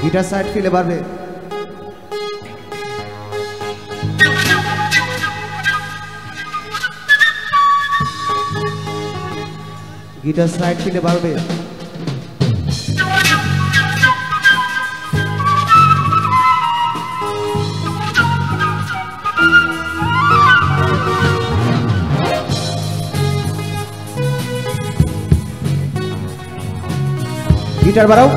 Guitar side ফিলে বাড়বে। Guitar side ফিলে বাড়বে। Guitar বাড়াও।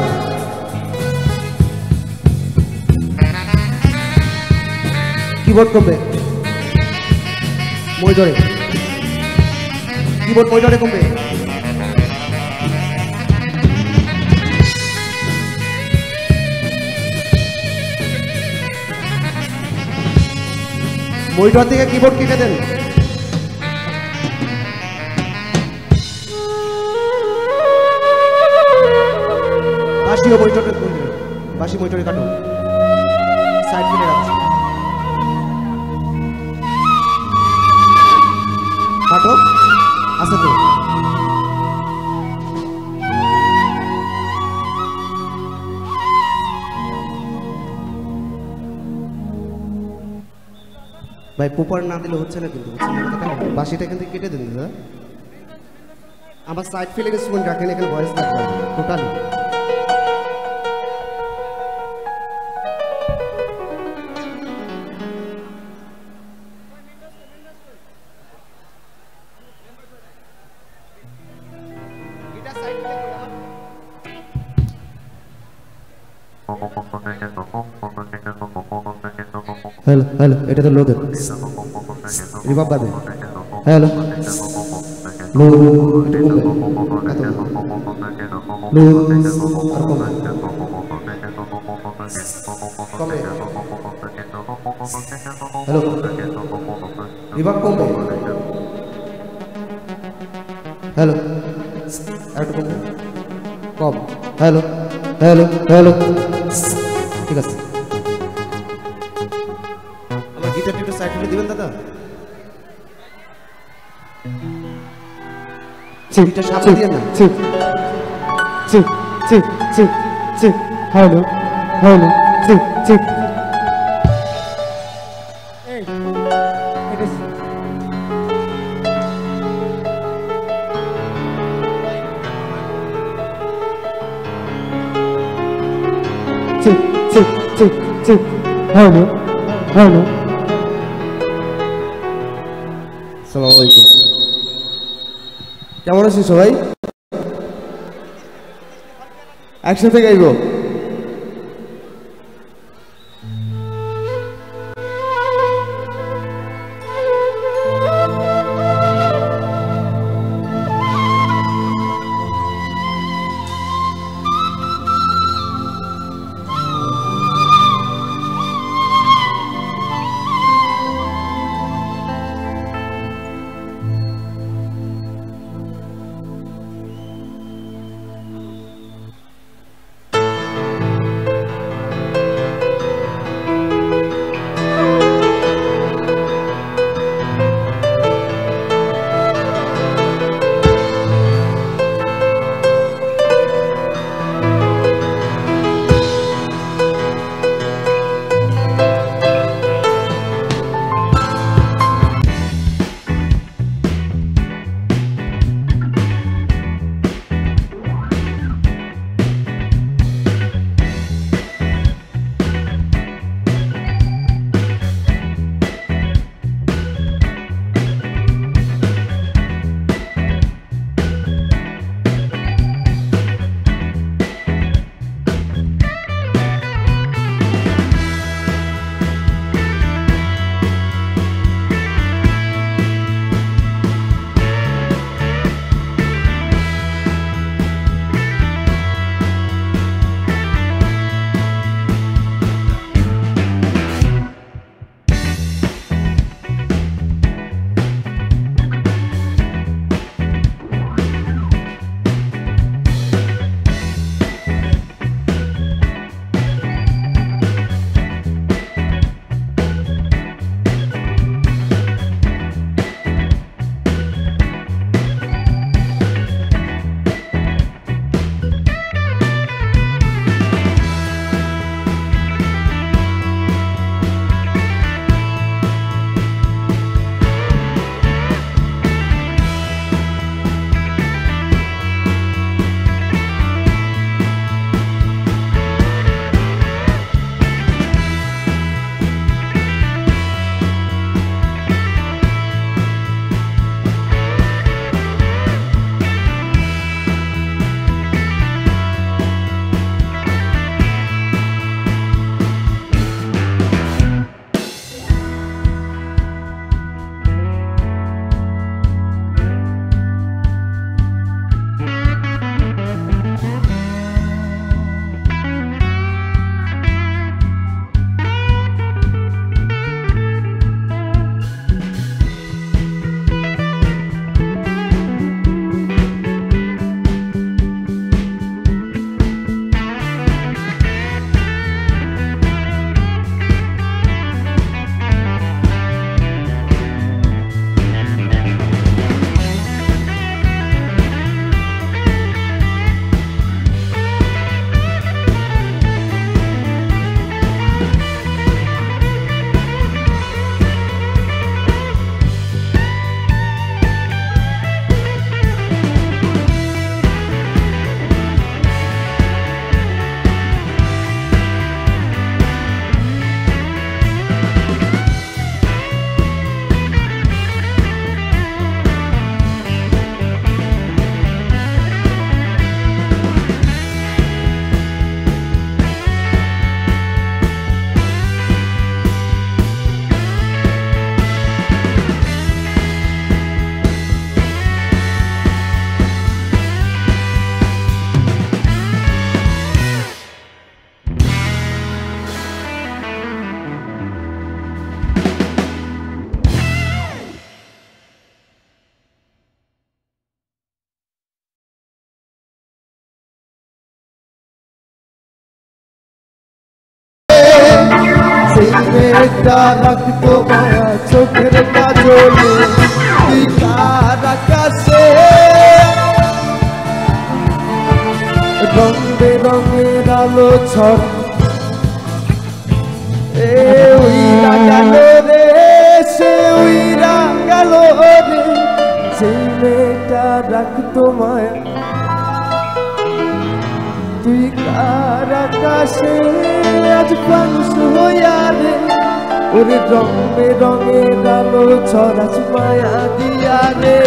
কিবোর্ড কমবে, মই ধরে কিবোর্ড মই ধরে কমবে। মনিটর থেকে কিবোর্ড কেটে দেন। বাঁশিও মনিটরে বাঁশি মনিটরে কাটো, সাইড ফিরে রাখো, কাটো আছে তো। ভাই পোপার না দিলে হচ্ছে না, কিন্তু হচ্ছে না। বাঁশিটা কিন্তু কেটে দিন দাদা। আমার সাইড ফিলে ইনস্ট্রুমেন্ট রাখেন, এখানে ভয়েস লাগবে টোটালি। হ্যালো হ্যালো, এটা তো লো দেন, রিভার্ব বাড়বে। হ্যালো লো, এটা কমবে, এত লো আর কমবে, কমবে। হ্যালো, রিভার্ব কমবে। হ্যালো, আর একটু কমবে, কম। হ্যালো হ্যালো হ্যালো, ঠিক আছে। আমার গিটারটা একটু সাইড করে দিবেন দাদা। গিটার সামনে দিয়ে না। Hello hello, hello hello. আসসালামু আলাইকুম, কেমন আছেন সবাই? একসাথে গাইবো। মেয়েটা রাখতো মায়া চোখের কাজলে তুই কার আকাশে রং বেরঙের আলো ছড় উইরা গেল রে সে উইরা গেল রে সেই মেয়েটা রাখতো মায়া তুই কার আকাশে আজ ফানুস হইয়া রে ওরে রং বেরঙের আলো ছড়াছ মায়া দিয়া রে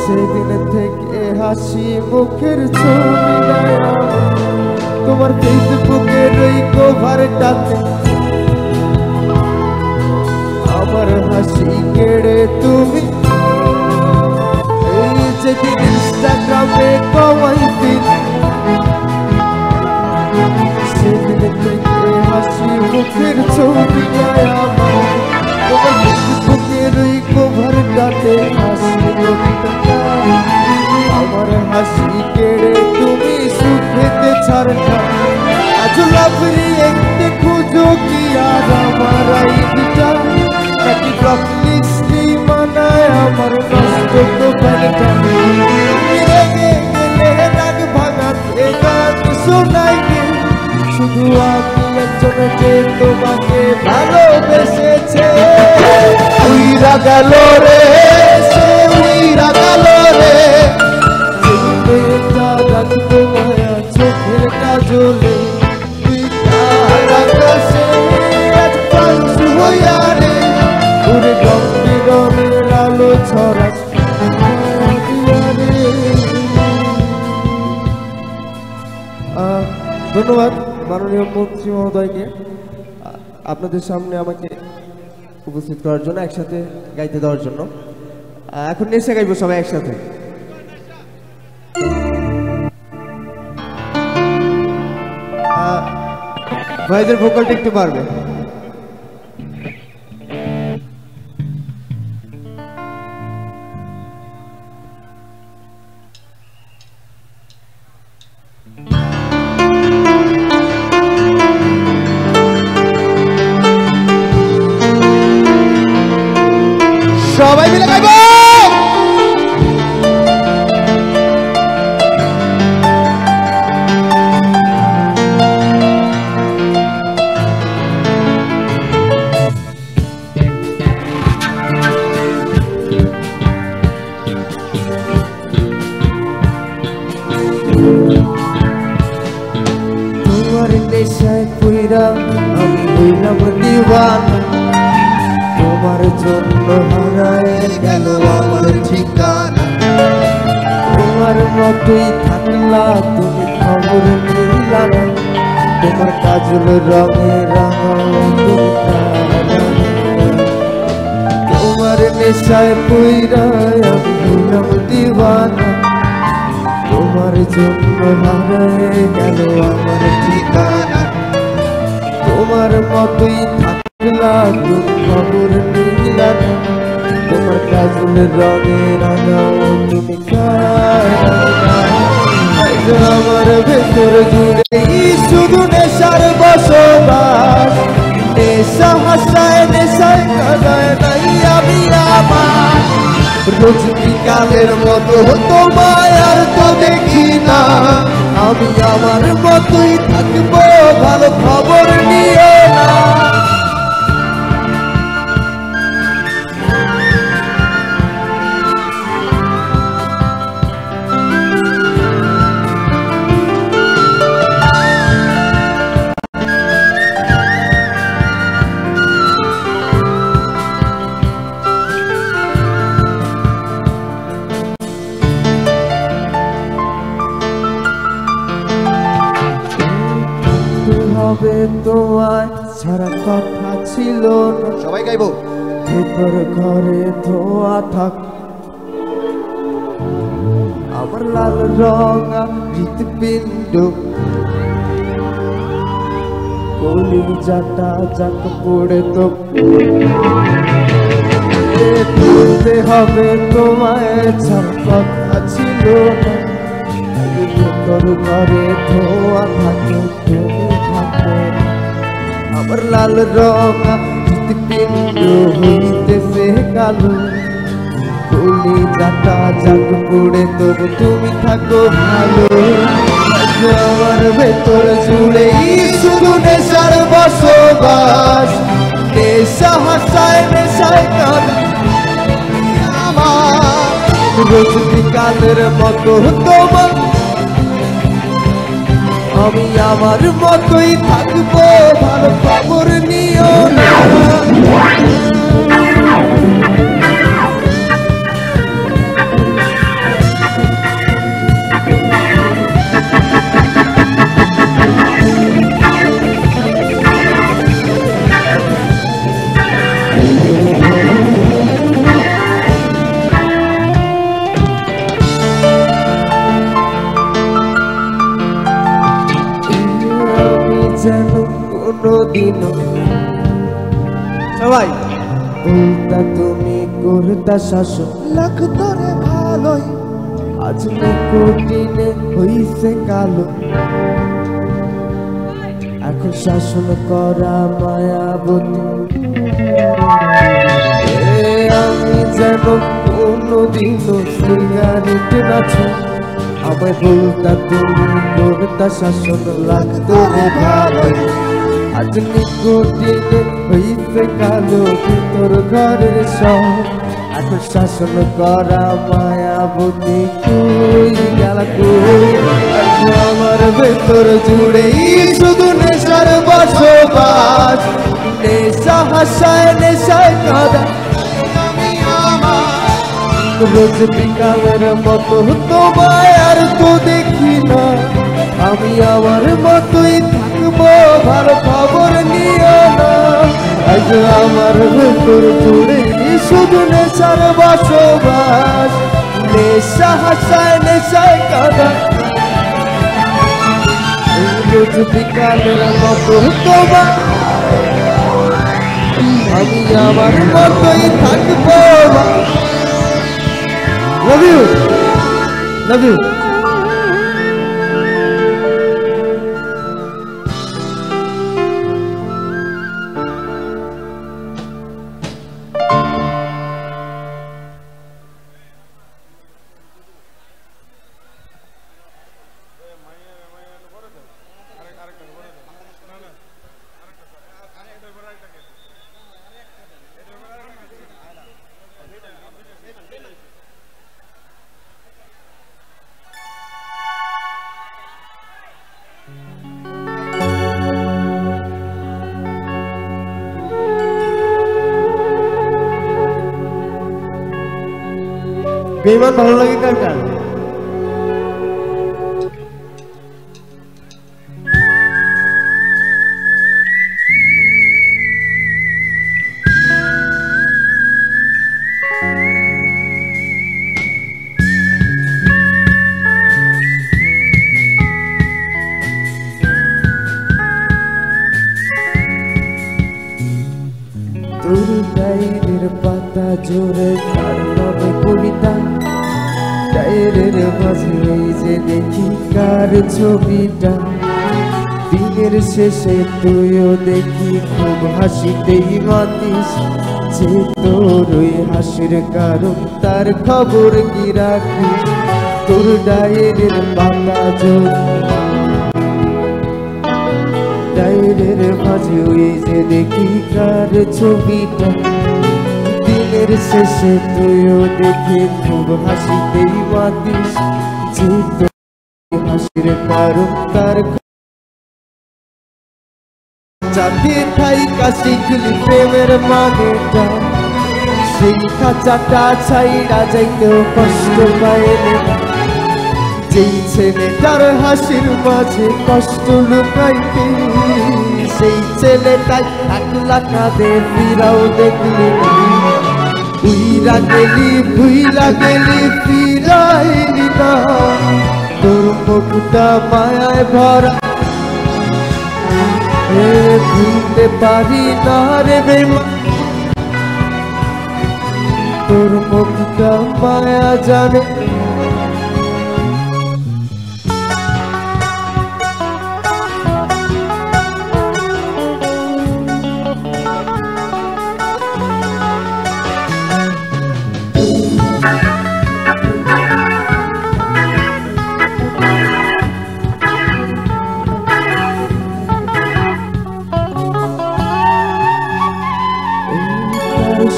সেদিন থেকে হাসি মুখের ছবি তোমার ফেসবুকের ওই কভারটাতে আমার হাসি কেড়ে তুমি এই যেদিন ইনস্টাগ্রামে কমাইতে সেদিন থেকে হাসি মুখের ছবি আমার তোমার ফেসবুকের ওই কভারটাতে হাসি আমার হাসি কেড়ে তুমি সুখেতে ছাড়টা আজ লাভরি একটু খুঁজো কি আর আমার আইডিটা নাকি ব্লক লিস্টে মানায় আমার নষ্ট প্রোফাইলটা রেগে গেলে রাগ ভাঙাতে গান শোনাই শুধু আমি একজনকে তোমাকে ভালোবেসেছে উইরা গেল রে সে উইরা গেল রে মেয়েটা রাখতো মায়া চোখের কাজলে তুই কার আকাশে আজ ফানুস হইয়া রে ওরে রং বেরঙের আলো ছড়াস ধন্যবাদ মাননীয় মন্ত্রী মহোদয়কে আপনাদের সামনে আমাকে উপস্থিত করার জন্য, একসাথে গাইতে দেওয়ার জন্য। এখন নেশা গাইবো সবাই একসাথে। ভাইদের ভোকালটা একটু বাড়বে। সবাই মিলে গাইবো। তোমার নেশায় পুইরা আমি হইলাম দিওয়ানা, তোমার জন্য হারায় গেল আমার ঠিকানা। তোমার মতোই থাকলা তুমি খবর নিলা না, তোমার কাজল রঙে রাঙাও তুমি কারা। তোমার নেশায় পুইরা আমি হইলাম দিওয়ানা, তোমার জন্য হারায় গেল আমার ঠিকানা। তোমার মতোই থাকলা তুমি খবর নিলা না, তোমার কাজল রঙে রাঙাও তুমি কারা। আমার ভেতর জুড়ে শুধু নেশার বসবাস, নেশা হাসায় নেশায় কাদায় নাই আমি আমার। রোজ বিকালের মতো তোমায় আর তো দেখি না, আমি আমার মতোই থাকবো ভালো খবর নিয়ে না। হবে তোমায় ছাড়া কথা ছিল না। সবাই গাইবো। ভেতর ঘরে ধোয়া থাক আমার লাল রঙা হৃৎপিণ্ড, কলিজাটা যাক পড়ে তো বলতে হবে তোমায় ছাড়া কথা ছিল না। ভেতর ঘরে ধোয়া থাকে তুমি থাকো, আমার লাল রঙা হৃৎপিণ্ড হইতেছে কালো, কলিজাটা যাক পড়ে তবু তুমি থাকো ভালো। আমার ভেতর জুড়ে শুধু নেশার বসবাস, নেশা হাসায় নেশায় কাঁদে আমার, রোজ বিকালের মতো তোমার আমি আমার মতোই থাকবো, ভালো খবর নিও না। যেন কোনোদিনও সবাই বলতা তুমি করতা শাসন, লাগতো রে ভালোই, আজ নিকটিনে হইছে কালো, এখন শাসন করা মায়াবতী। আমি যেন কোনোদিনও সিগারেট নাচো, আমায় বলতা তুমি করতা শাসন, লাগতো রে ভালোই, আজ নিকটিনে হইছে কালো, ভিতর ঘরের সব এখন শাসন করা মায়াবতী কই গেলা কই। আমার ভেতর জুড়েই শুধু নেশার বসবাস, নেশা হাসায় নেশায় কাঁদা আমি আমার, রোজ বিকালের মতো তোমায় আর তো দেখি না, আমি আমার মতোই থাকবো, ভালো খবর নিও না। আজ আমার ভেতর জুড়ে শুধু নেশার বসবাস, নেশা হাসায় নেশায় কাঁদা, রোজ বিকালের মতো তোমার আমি আমার মতোই থাকবো। Love you, love you. বেঈমান ভালো লাগে কার কার? তোর ডায়েরির পাতা জোরে তার নামে কবিতা, ডায়েরির মাঝে ওই যে দেখি কার ছবিটা, দিনের শেষে তুইও দেখি খুব হাসিতেই মাতিস, যে তোর ওই হাসির কারণ তার খবর কি রাখিস। তোর ডায়েরির পাতা জোরে ডায়েরির মাঝে ওই যে দেখি কার ছবিটা, দিনের শেষে তুইও দেখি খুব হাসিতেই মাতিস, যে তোর হাসির কারণ তার যাতে ঠাই কাশি খুলি প্রেমের মানেটা, সেই খাঁচাটা ছাইড়া যাইতেও কষ্ট পায় না, যেই ছেলেটার হাসির মাঝে কষ্ট লুকাইতে সেই ছেলেটাই একলা কাঁদে ফিরাও দেখলি না ভুইলা গেলি ফিরাইলি না তোর মুখটা মায়ায় ভরা ভুলতে পারি না রে বেমা তোর মুখটা মায়া জানে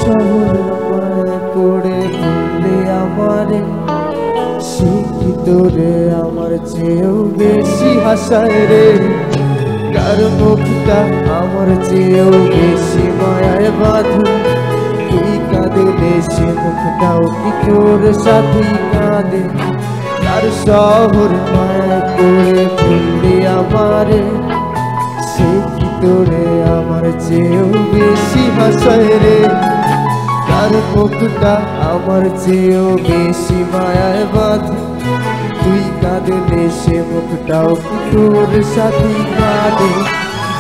শহর মায়া করে ভুললে আমারে শিক্ষিত রে আমার চেয়েও বেশি হাসায় রে কার মুখটা আমার চেয়েও বেশি মায়ায় বাঁধু তুই কাঁদলে সে মুখটাও কি তোর সাথে কাঁদে কার শহর মায়া করে ভুললে আমারে শিক্ষিত রে আমার চেয়েও বেশি হাসায় রে তার মুখটা আমার চেয়েও বেশি মায়ায় বাঁধে তুই কাঁদলে সে মুখটাও তোর সাথে কাঁদে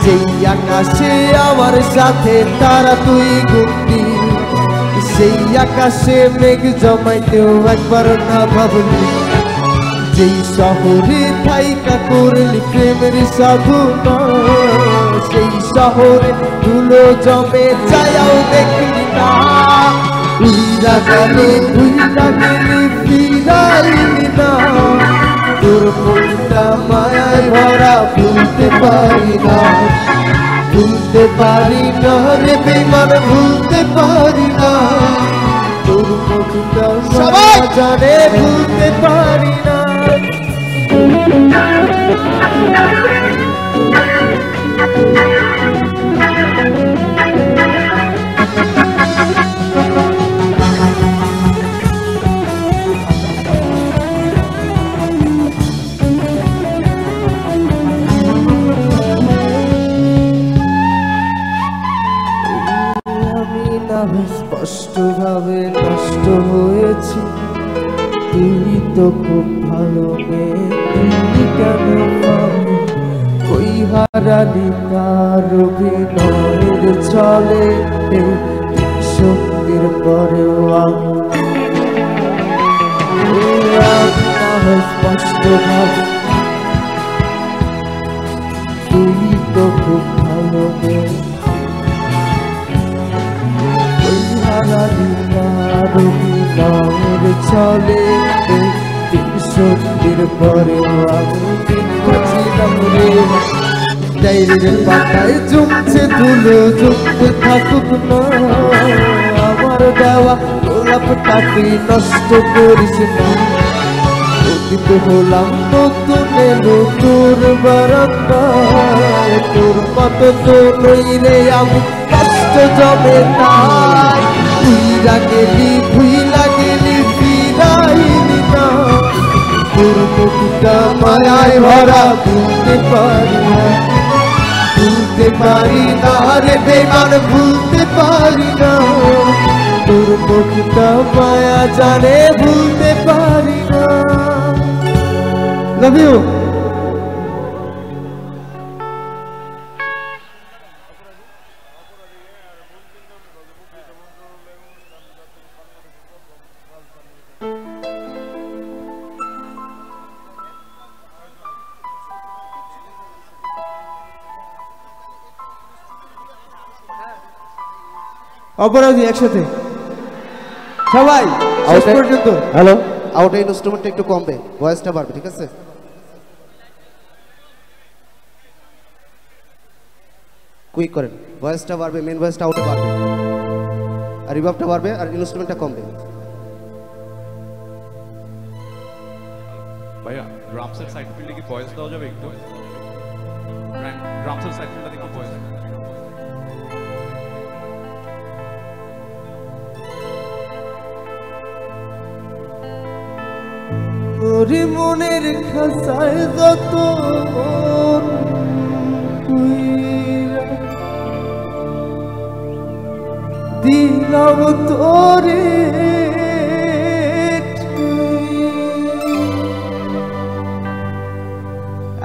যেই আকাশে আমার সাথে তারা তুই গুনতি সেই আকাশে মেঘ জমাইতেও একবার না ভাবলি যেই শহরে থাইকা করলি প্রেমের সাধনা সেই শহরে ধুলো জমে যায়াও দেখলি না ভুইলা গেলি ফিরাইলি না তোর মনটা মায়ায় ভরা ভুলতে পারি না রে বেমান ভুলতে পারি না তোর মনটা সবাই জানে ভুলতে পারি না স্পষ্ট ভাবে নষ্ট হয়েছি তুই তো খুব ভালো মেয়ে তুই কেন পাবি ওই হারালি তার অভিনয়ের চলে শক্তির পরেও স্পষ্ট ভাবে তুই তো খুব ভালো মেয়ে চলে সত্যির পরেও ডায়েরির পাতায় জমছে ধুলো জমতে থাকুক না আমার দেওয়া গোলাপটা তুই নষ্ট করিস না অতীত হলাম নতুন এলো তোর বারান্দায় তোর কত তো নইলে আমি কষ্ট জমে তাই ভুইলা গেলি ফিরাইলি না তোর মুখটা মায়ায় ভরা ভুলতে পারি না রে বেমান ভুলতে পারি না তোর মুখটা মায়া জানে ভুলতে পারি না লাভ ইউ অপরাধী একসাথে সবাই শেষ পর্যন্ত হ্যালো আউট ইনস্ট্রুমেন্টটা একটু কমবে ভয়েসটা বাড়বে ঠিক আছে কুইক করেন ভয়েসটা বাড়বে মেন ভয়েসটা আউটে বাড়বে আর রিভার্বটা বাড়বে আর ইনস্ট্রুমেন্টটা কমবে ভাইয়া ড্রামসের সাইড ফিল্ডে কি ভয়েস দেওয়া যাবে একটু ড্রামসের সাইড ফিল্ডে একটু ভয়েস ওরে মনের খাসায় যত মন কইরা দিলাম তোরে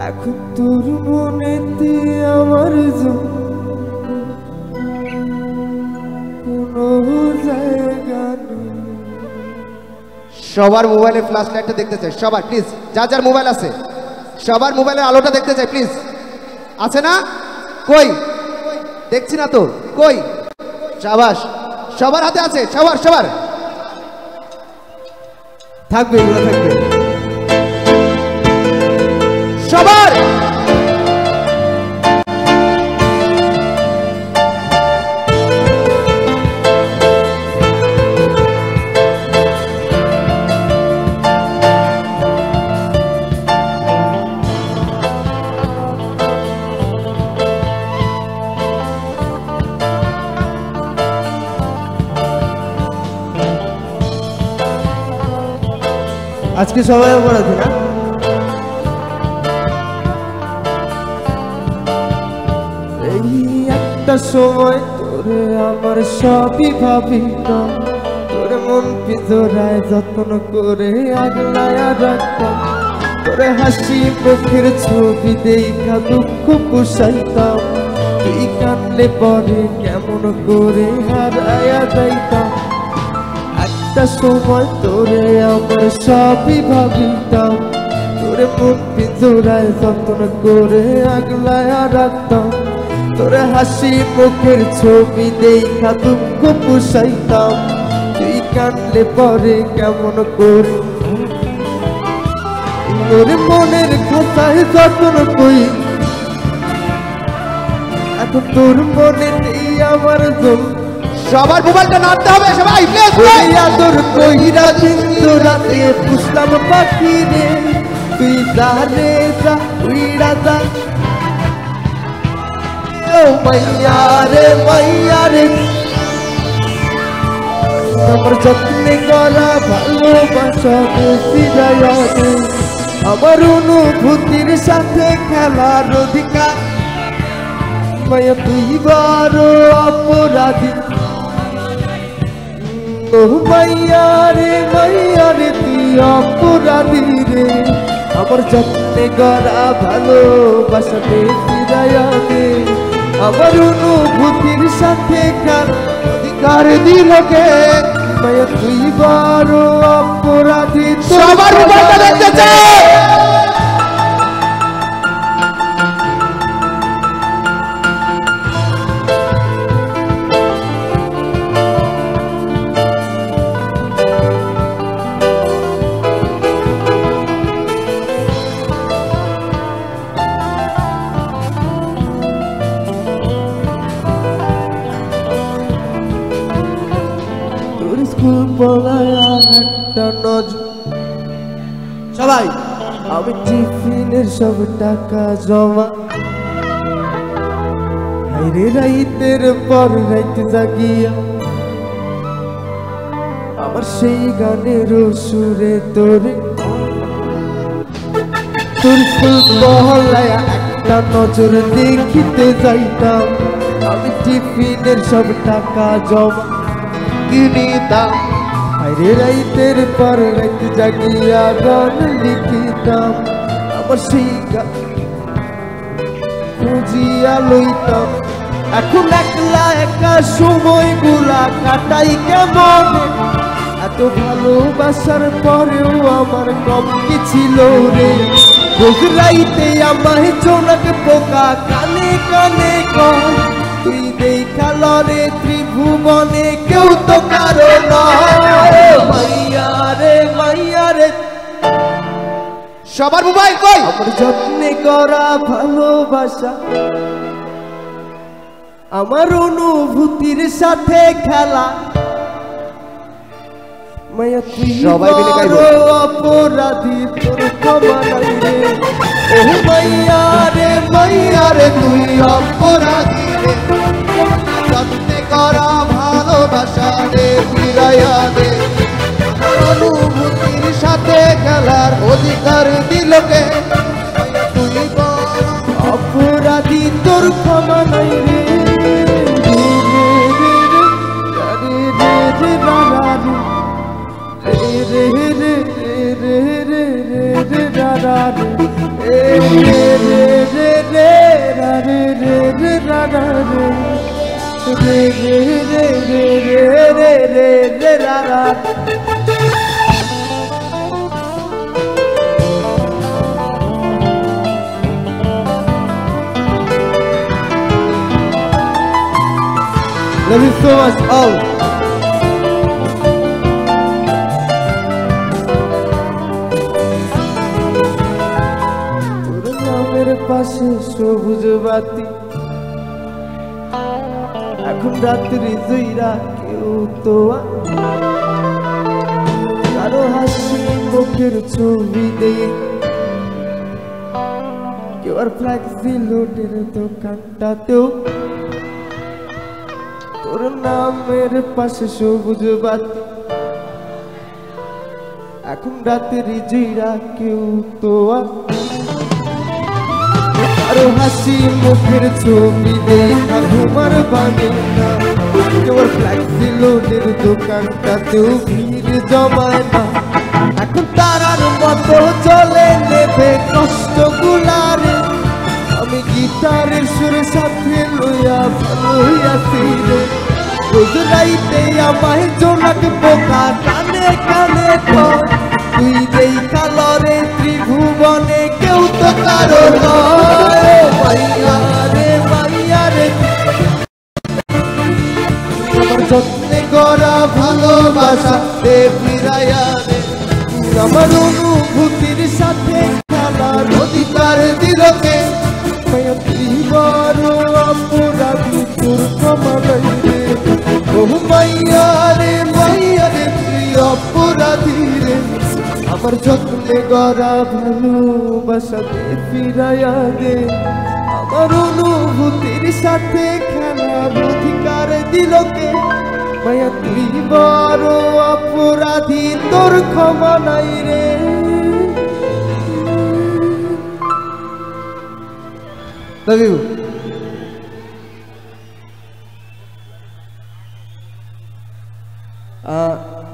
এখন তোর মনেতে আমার কোনো জায়গা নেই। সবার মোবাইলে ফ্ল্যাশ লাইটটা দেখতে চাই, সবার প্লিজ, যার যার মোবাইল আছে সবার মোবাইলের আলোটা দেখতে চাই প্লিজ। আছে না? কই দেখছি না তো, কই? শাবাশ, সবার হাতে আছে, সবার সবার থাকবে, এগুলো থাকবে সবার। আজকে সবাই অপরাধী না? এই একটা সময় তোরে আমার সবই ভাবিতাম, তোরে মন পিজরায় যত্ন করে আগলায়া রাখতাম, তোরে হাসি মুখের ছবি দেখা দুঃখ পুষাইতাম, তুই কানলে পরে কেমন করে হারায়া যাইতাম। একটা সময় তোরে আমার সবই ভাবিতাম, তোরে মন পিজরায় যত্ন করে আগলায়া রাখতাম, তোরে হাসি মুখের ছবি দেখা দুঃখ পুষাইতাম, তুই কানলে পরে কেমন করে তোর মনের খাতায় যত্ন কই। এখন তোর মনে নেই আমার জন্য, সবার মোবাইলটা নাড়তে হবে সবাই প্লিজ। আদর কইরা কিন্তু রাতে পুষলাম পাখি রে, তুই জানে যা উইড়া যা। ও মাইয়া রে মাইয়া রে, আমার যত্নে করা ভালোবাসা ফিরাইয়া দে, আমার অনুভূতির সাথে খেলার অধিকার। মায়া তুই বড় অপরাধী, ও মাইয়া রে তুই অপরাধী রে, আমার যত্নে গড়া ভালোবাসাতে ফিরাইয়া দে, আমার অনুভূতির সাথে খেলার অধিকার দিলকে। মায়া তুই বড় অপরাধী, সবার মোবাইলটা দেখতে চাই। স্কুল পড়ায় একটা নজর সবাই, আমি টিফিনের সব টাকা জমা, হাইরে রাইতের পর রাইতে জাগিয়া আমার সেই গানের সুরে তোরে, তোর স্কুল পড়ায় একটা নজর দেখিতে যাইতাম, আমি টিফিনের সব টাকা জমা কিনিতাম, হাইরে রাইতের পর রাইত জাগিয়া গান লিখিতাম, আমার সেই গান খুঁজিয়া লইতাম। এখন একলা একা সময়গুলা কাটাই কেমন, এত ভালোবাসার পরেও আমার কম কি ছিল রে, রোজ রাইতে আমায় জোনাক পোকা কানে কানে কয়, তুই দেখা লরে ত্রিভুবনে কেউ তো কারো নয়। মাইয়া রে সবার মোবাইল কই? আমার যত্নে করা ভালোবাসা, আমার অনুভূতির সাথে খেলা, মায়া তুই সবাই মিলে গাইবো। অপরাধী, তোর ক্ষমা নাই রে। ও মাইয়া রে তুই অপরাধী রে, যত্নে করা ভালোবাসা রে ফিরাইয়া দে, অনুভূতির সাথে খেলার অধিকার দিল কে মাইয়া তুই বল অপরাধী তোর ক্ষমা নাই রে Love you so much, all. তোর নামের পাশে সবুজ বাতি এখন রাত্রি জুইরা কেউ তো কারো হাসি মুখের ছবি দেই কেউ আর ফ্ল্যাক্সি লোডের দোকানটাতেও তোর নামের পাশে সবুজ বাতি এখন রাতের জুইরা কেউ তো আরো হাসি মুখের ছবি দেখা ঘুমার বানে না কেউ ফ্ল্যাক্সি লোডের দোকানটাতেও ভিড় জমায় না এখন তারার মতো চলে নেবে কষ্ট গুলারে আমি গিটারের সুরে সাথে লইয়া ভালো হইয়াছি রে রোজ রাইতে আমায় জোনাক পোকা কানে কানে কর তুই যেই কালরে ত্রিভুবনে কেউ তো কারো নয় মাইয়া রে আমার যত্নে গড়া ভালোবাসা দে ফিরাইয়া রে আমার অনুভূতির সাথে খেলার অধিকার দিল কে অপরাধী তোর ক্ষমা নাই রে ও মাইয়া রে তুই অপরাধী রে আমার যত্নে গড়া ভালোবাসা দে ফিরাইয়া দে আমার অনুভূতির সাথে খেলার অধিকার দিল কে মায়া তুই বড় অপরাধী তোর ক্ষমা নাই রে Love you.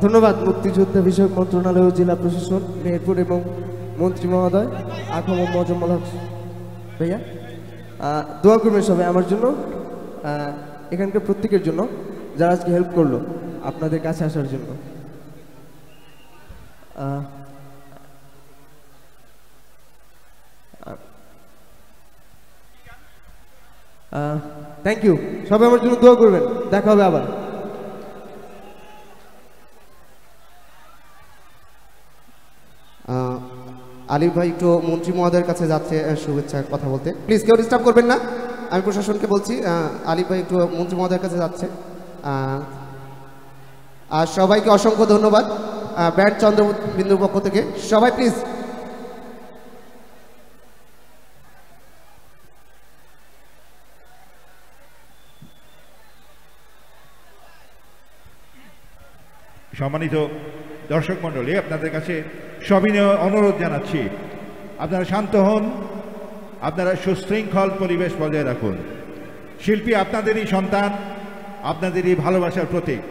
ধন্যবাদ মুক্তিযোদ্ধা বিষয়ক মন্ত্রণালয় ও জেলা প্রশাসন মেহেরপুর এবং মন্ত্রী মহোদয় আকমম মজম্মল হক ভাইয়া দোয়া করবেন সবাই আমার জন্য এখানকার প্রত্যেকের জন্য যারা আজকে হেল্প করলো আপনাদের কাছে আসার জন্য থ্যাংক ইউ সবাই আমার জন্য দোয়া করবেন দেখা হবে আবার আলিফ ভাই একটু মন্ত্রী মহোদয়ের কাছে যাচ্ছে শুভেচ্ছা কথা বলতে প্লিজ কেউ ডিস্টার্ব করবেন না আমি প্রশাসনকে বলছি আলিফ ভাই একটু মন্ত্রী মহোদয়ের কাছে যাচ্ছে আর সবাইকে অসংখ্য ধন্যবাদ ব্যান্ড চন্দ্রবিন্দুর পক্ষ থেকে সবাই প্লিজ সম্মানিত দর্শক মণ্ডলী আপনাদের কাছে সবিনয় অনুরোধ জানাচ্ছি আপনারা শান্ত হন আপনারা সুশৃঙ্খল পরিবেশ বজায় রাখুন শিল্পী আপনাদেরই সন্তান আপনাদেরই ভালোবাসার প্রতীক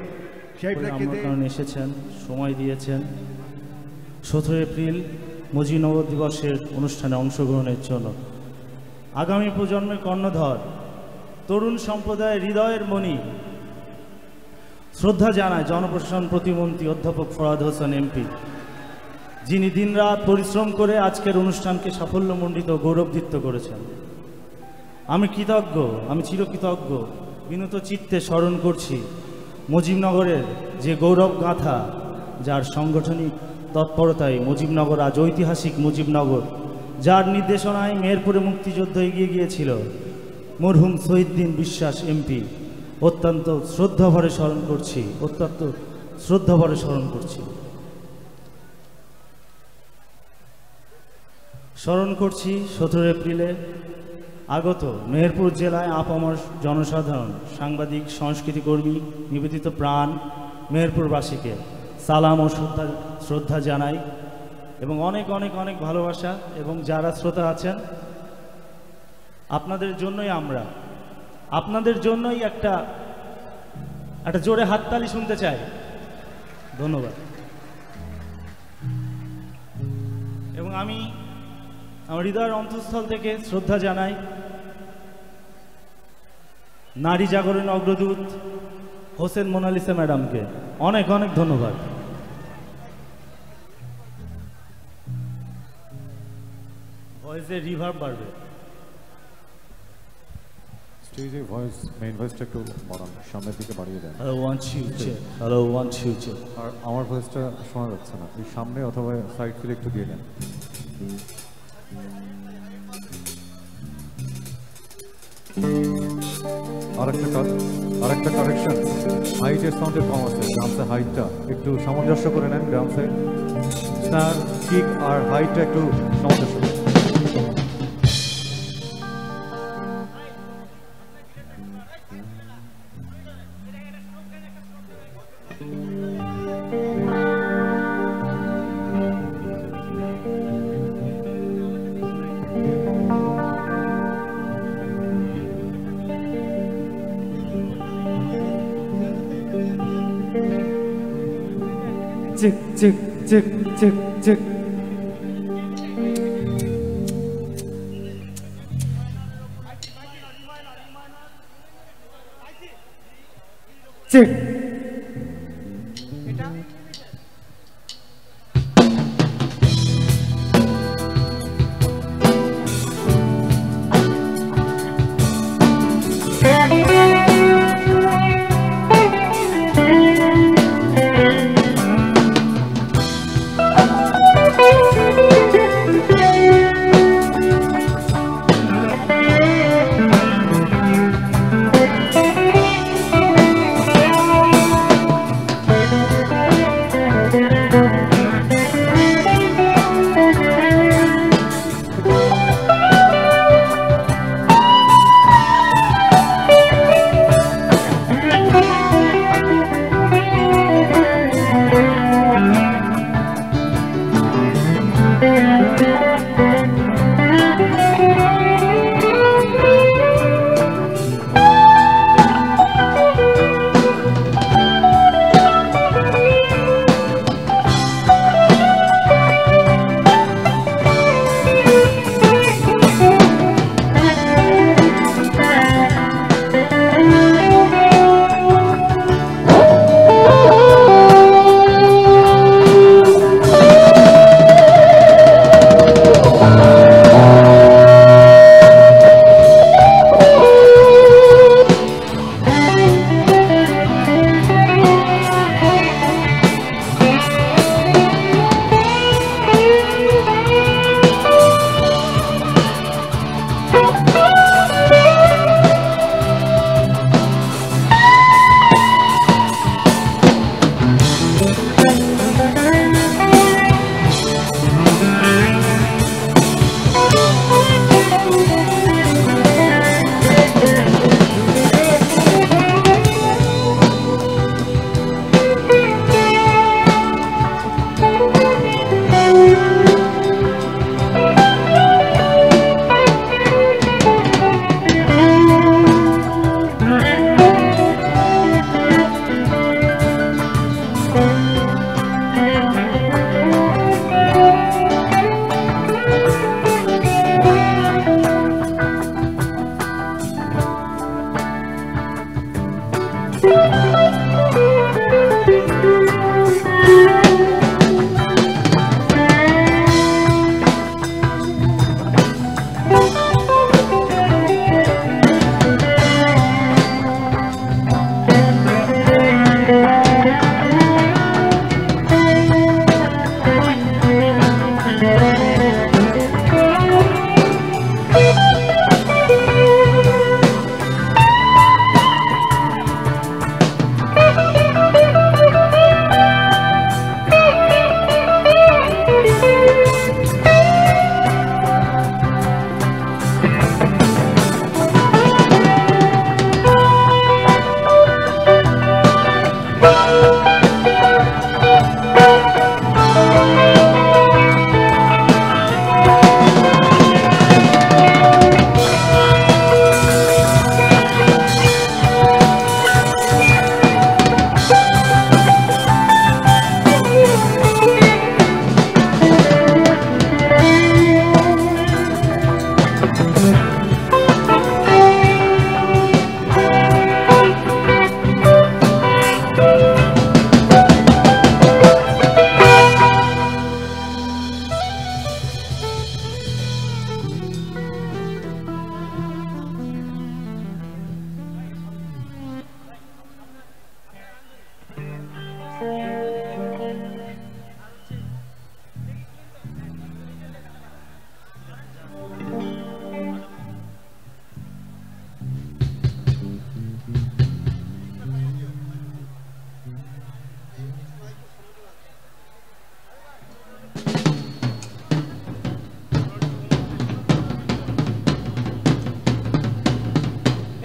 সেই প্রেক্ষিতে এসেছেন সময় দিয়েছেন 17 এপ্রিল মুজিবনগর দিবসের অনুষ্ঠানে অংশগ্রহণের জন্য আগামী প্রজন্মের কর্ণধর তরুণ সম্প্রদায়ের হৃদয়ের মণি শ্রদ্ধা জানায় জনপ্রশাসন প্রতিমন্ত্রী অধ্যাপক ফরহাদ হোসেন এমপি যিনি দিনরাত পরিশ্রম করে আজকের অনুষ্ঠানকে সাফল্যমণ্ডিত গৌরবদীপ্ত করেছেন আমি কৃতজ্ঞ আমি চিরকৃতজ্ঞ বিনীত চিত্তে স্মরণ করছি মুজিবনগরের যে গৌরব গাথা যার সাংগঠনিক তৎপরতায় মুজিবনগর আজ ঐতিহাসিক মুজিবনগর যার নির্দেশনায় মেহেরপুরে মুক্তিযুদ্ধ এগিয়ে গিয়েছিল মরহুম শহীদুদ্দিন বিশ্বাস এমপি অত্যন্ত শ্রদ্ধাভরে স্মরণ করছি অত্যন্ত শ্রদ্ধাভরে স্মরণ করছি স্মরণ করছি 17 এপ্রিলে আগত মেহেরপুর জেলায় আপামর জনসাধারণ সাংবাদিক সংস্কৃতিকর্মী নিবেদিত প্রাণ মেহেরপুরবাসীকে সালাম ও শ্রদ্ধা জানাই এবং অনেক অনেক অনেক ভালোবাসা, এবং যারা শ্রোতা আছেন আপনাদের জন্যই আপনাদের জন্যই একটা জোরে হাততালি শুনতে চাই। ধন্যবাদ। এবং আমি আমার হৃদয়ের অন্তঃস্থল থেকে শ্রদ্ধা জানাই নারী জাগরণ অগ্রদূত হোসেন মোনালিসা ম্যাডামকে। অনেক অনেক ধন্যবাদ। ভয়েসের রিভার্ব বাড়বে। স্টেজে ভয়েস, মেইন ভয়েসটা একটু বাড়ান, সামনের দিকে বাড়িয়ে দেন। Hello 1 2 check, hello 1 2 check. আর আমার ভয়েসটা শোনা যাচ্ছে না, এই সামনে অথবা সাইড ফিরে একটু দিয়ে দেন। আরেকটা কারেকশন, হাইটের সাউন্ডে কম আছে, ড্রামসের হাইটটা একটু সামঞ্জস্য করে নেন। ড্রামসে স্নার, কিক আর হাইটটা একটু সামঞ্জস্য করে। Check check check check check. Check.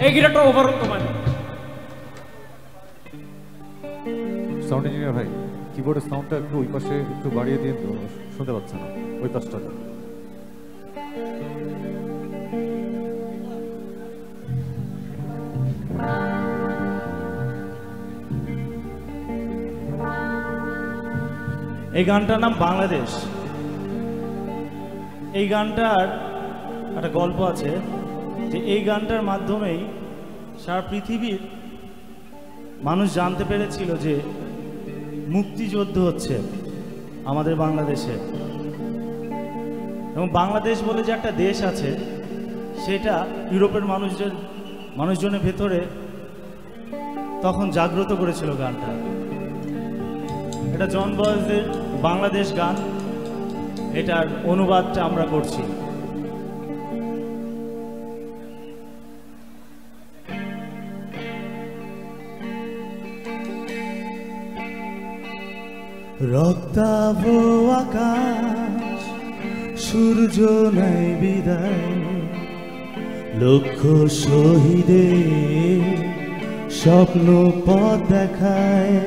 এই গিটারটা ওভারঅল কমায় দাও। সাউন্ড ইঞ্জিনিয়ার ভাই, কিবোর্ডের সাউন্ডটা একটু ওই পাশে একটু বাড়িয়ে দিন তো, শুনতে পাচ্ছে না ওই পাশটা। এই গানটার নাম বাংলাদেশ। এই গানটার একটা গল্প আছে যে এই গানটার মাধ্যমেই সারা পৃথিবীর মানুষ জানতে পেরেছিল যে মুক্তিযুদ্ধ হচ্ছে আমাদের বাংলাদেশে, এবং বাংলাদেশ বলে যে একটা দেশ আছে সেটা ইউরোপের মানুষজনের ভেতরে তখন জাগ্রত করেছিল গানটা। এটা জন বয়েজের বাংলাদেশ গান, এটার অনুবাদটা আমরা করছি। রক্তাভ আকাশ, সূর্য নাই বিদায়, লক্ষ শহীদের স্বপ্ন পথ দেখায়।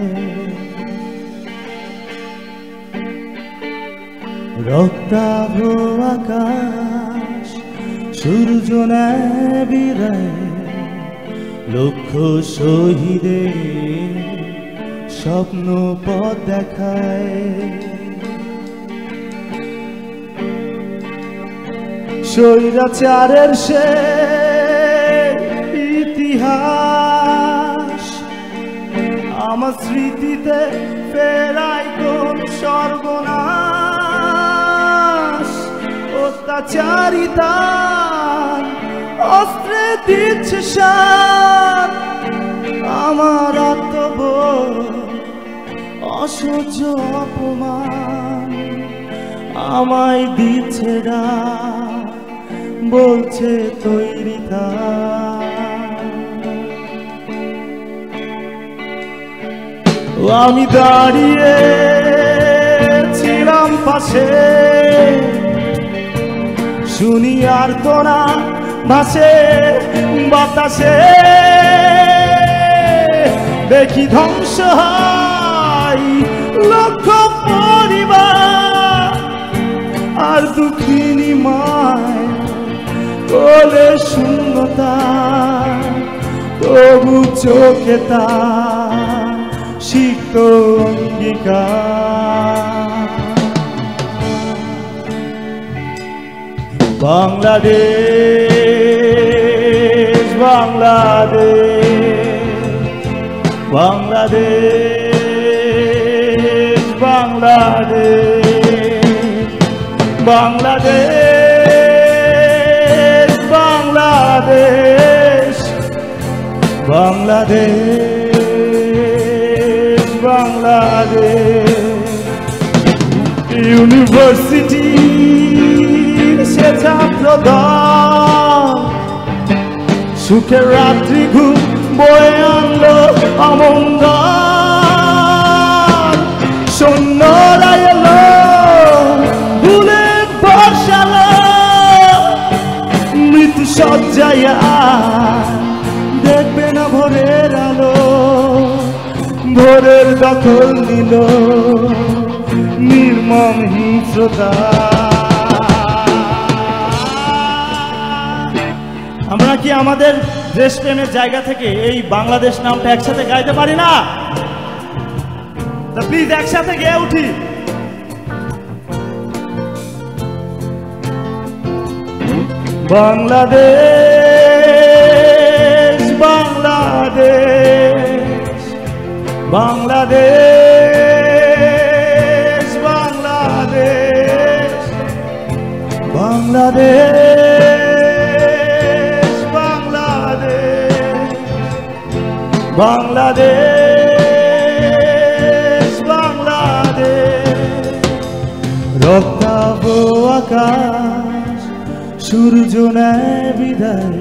রক্তাভ আকাশ, সূর্য নাই বিদায়, লক্ষ শহীদের স্বপ্ন পথ দেখায়। স্বৈরাচারের সে ইতিহাস আমার স্মৃতিতে ফেরাই কোন সর্বনাশ। অত্যাচারিতা অস্ত্রে দিচ্ছে সাথ, আমার আত্মবোধ অসহ্য অপমান আমায় দিচ্ছে ডাক, বলছে তৈরি থাক। আমি দাঁড়িয়ে ছিলাম পাশে, শুনি আর তোরা ভাসে বাতাসে, দেখি ধ্বংস হয় লক্ষ পরিবার, আর দুঃখিনী মায় কোলে শূন্যতা, তবু চোখে তার সিক্ত অঙ্গীকার। বাংলাদেশ বাংলাদেশ বাংলাদেশ বাংলাদেশ বাংলাদেশ বাংলাদেশ বাংলাদেশ বাংলাদেশ। ইউনিভার্সিটি সে ছাত্র দল, সুখের রাত্রি ঘুম বয়ে আনলো অমঙ্গল। সৈন্যরা এলো ভুলে বর্ষালো, মৃত্যু সজ্জায় দেখবে না ভোরের আলো। ভোরের দখল নিল নির্মম হিংস্রতা। আমরা কি আমাদের দেশপ্রেমের জায়গা থেকে এই বাংলাদেশ নামটা একসাথে গাইতে পারি না? তা প্লিজ একসাথে গেয়ে উঠি। বাংলাদেশ বাংলাদেশ বাংলাদেশ বাংলাদেশ বাংলাদেশ বাংলাদেশ বাংলাদেশ। রক্তাভ আকাশ, সূর্য নেয় বিদায়,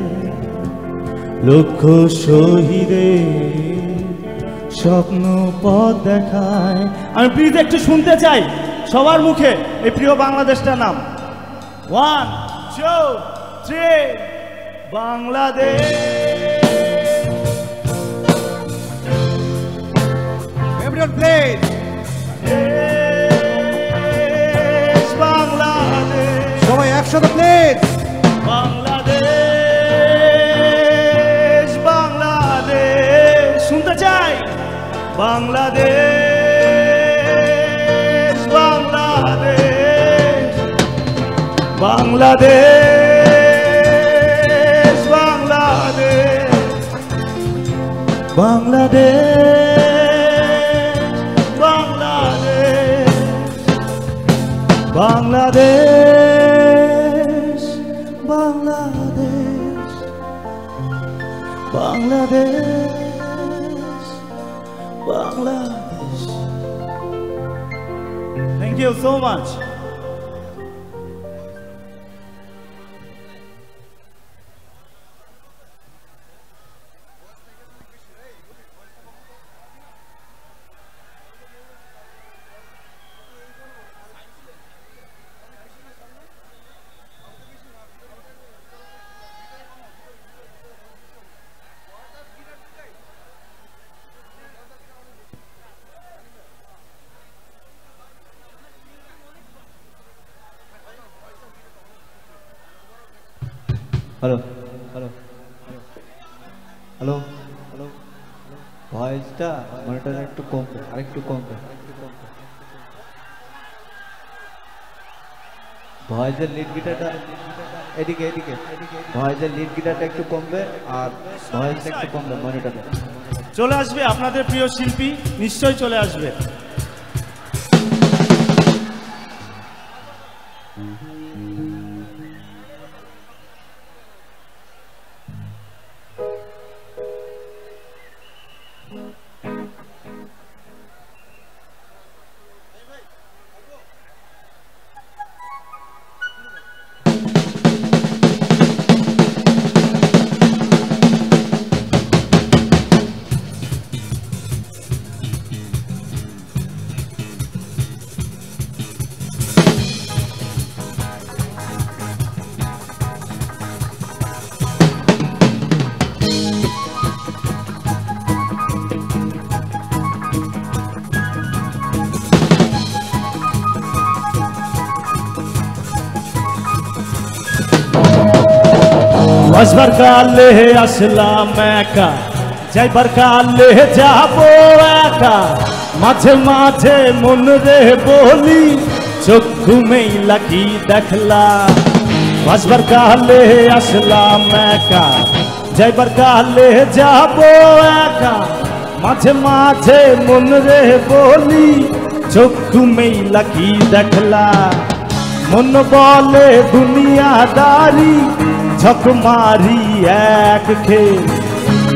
লক্ষ শহীদের স্বপ্ন পথ দেখায়। আমি প্লিজ একটু শুনতে চাই সবার মুখে এই প্রিয় বাংলাদেশটার নাম। 1 2 3 বাংলাদেশ। everyone please. বাংলাদেশ সবাই একসাথে প্লিজ। বাংলাদেশ বাংলাদেশ শুনতে চাই Bangladesh Bangladesh Bangladesh Bangladesh Bangladesh Bangladesh Bangladesh Bangladesh Bangladesh Thank you so much. Hello hello hello hello ভয়েসটা মনিটর একটু কমবে, আরেকটু কমবে। ভয়েসের লিড গিটারটা এদিকে এদিকে, ভয়েসের লিড গিটারটা একটু কমবে আর ভয়েসটা একটু কমবে মনিটরে। চলে আসবে আপনাদের প্রিয় শিল্পী, নিশ্চয়ই চলে আসবে। আসবার কালে আসলাম একা, যাইবার কালে যাব একা, মাঝে মাঝে মন রে বলি চোখ ঘুমেই লাগি দেখলাম। আসবার কালে আসলাম একা, যাইবার কালে যাব একা, মাঝে মাঝে মন রে বলি চোখ ঘুমেই লাগি দেখলাম। মন বলে দুনিয়াদারি ঝক মারি এক খেল,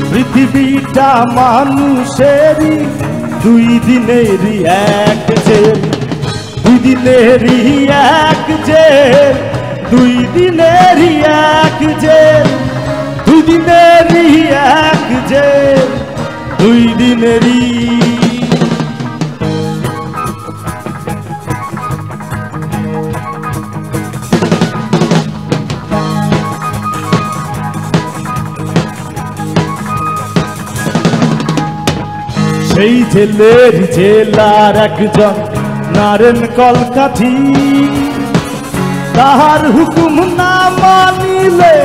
পৃথিবীটা মানুষেরই দুই দিনেরই এক জেল, দুই দিনেরই এক জেল, দুই দিনেরই এক জেল, দুই দিনেরই এক জেল, দুই দিনেরই। সেই জেলের জেলার একজন নারেন কলকাঠি, তাহার হুকুম না মানিলে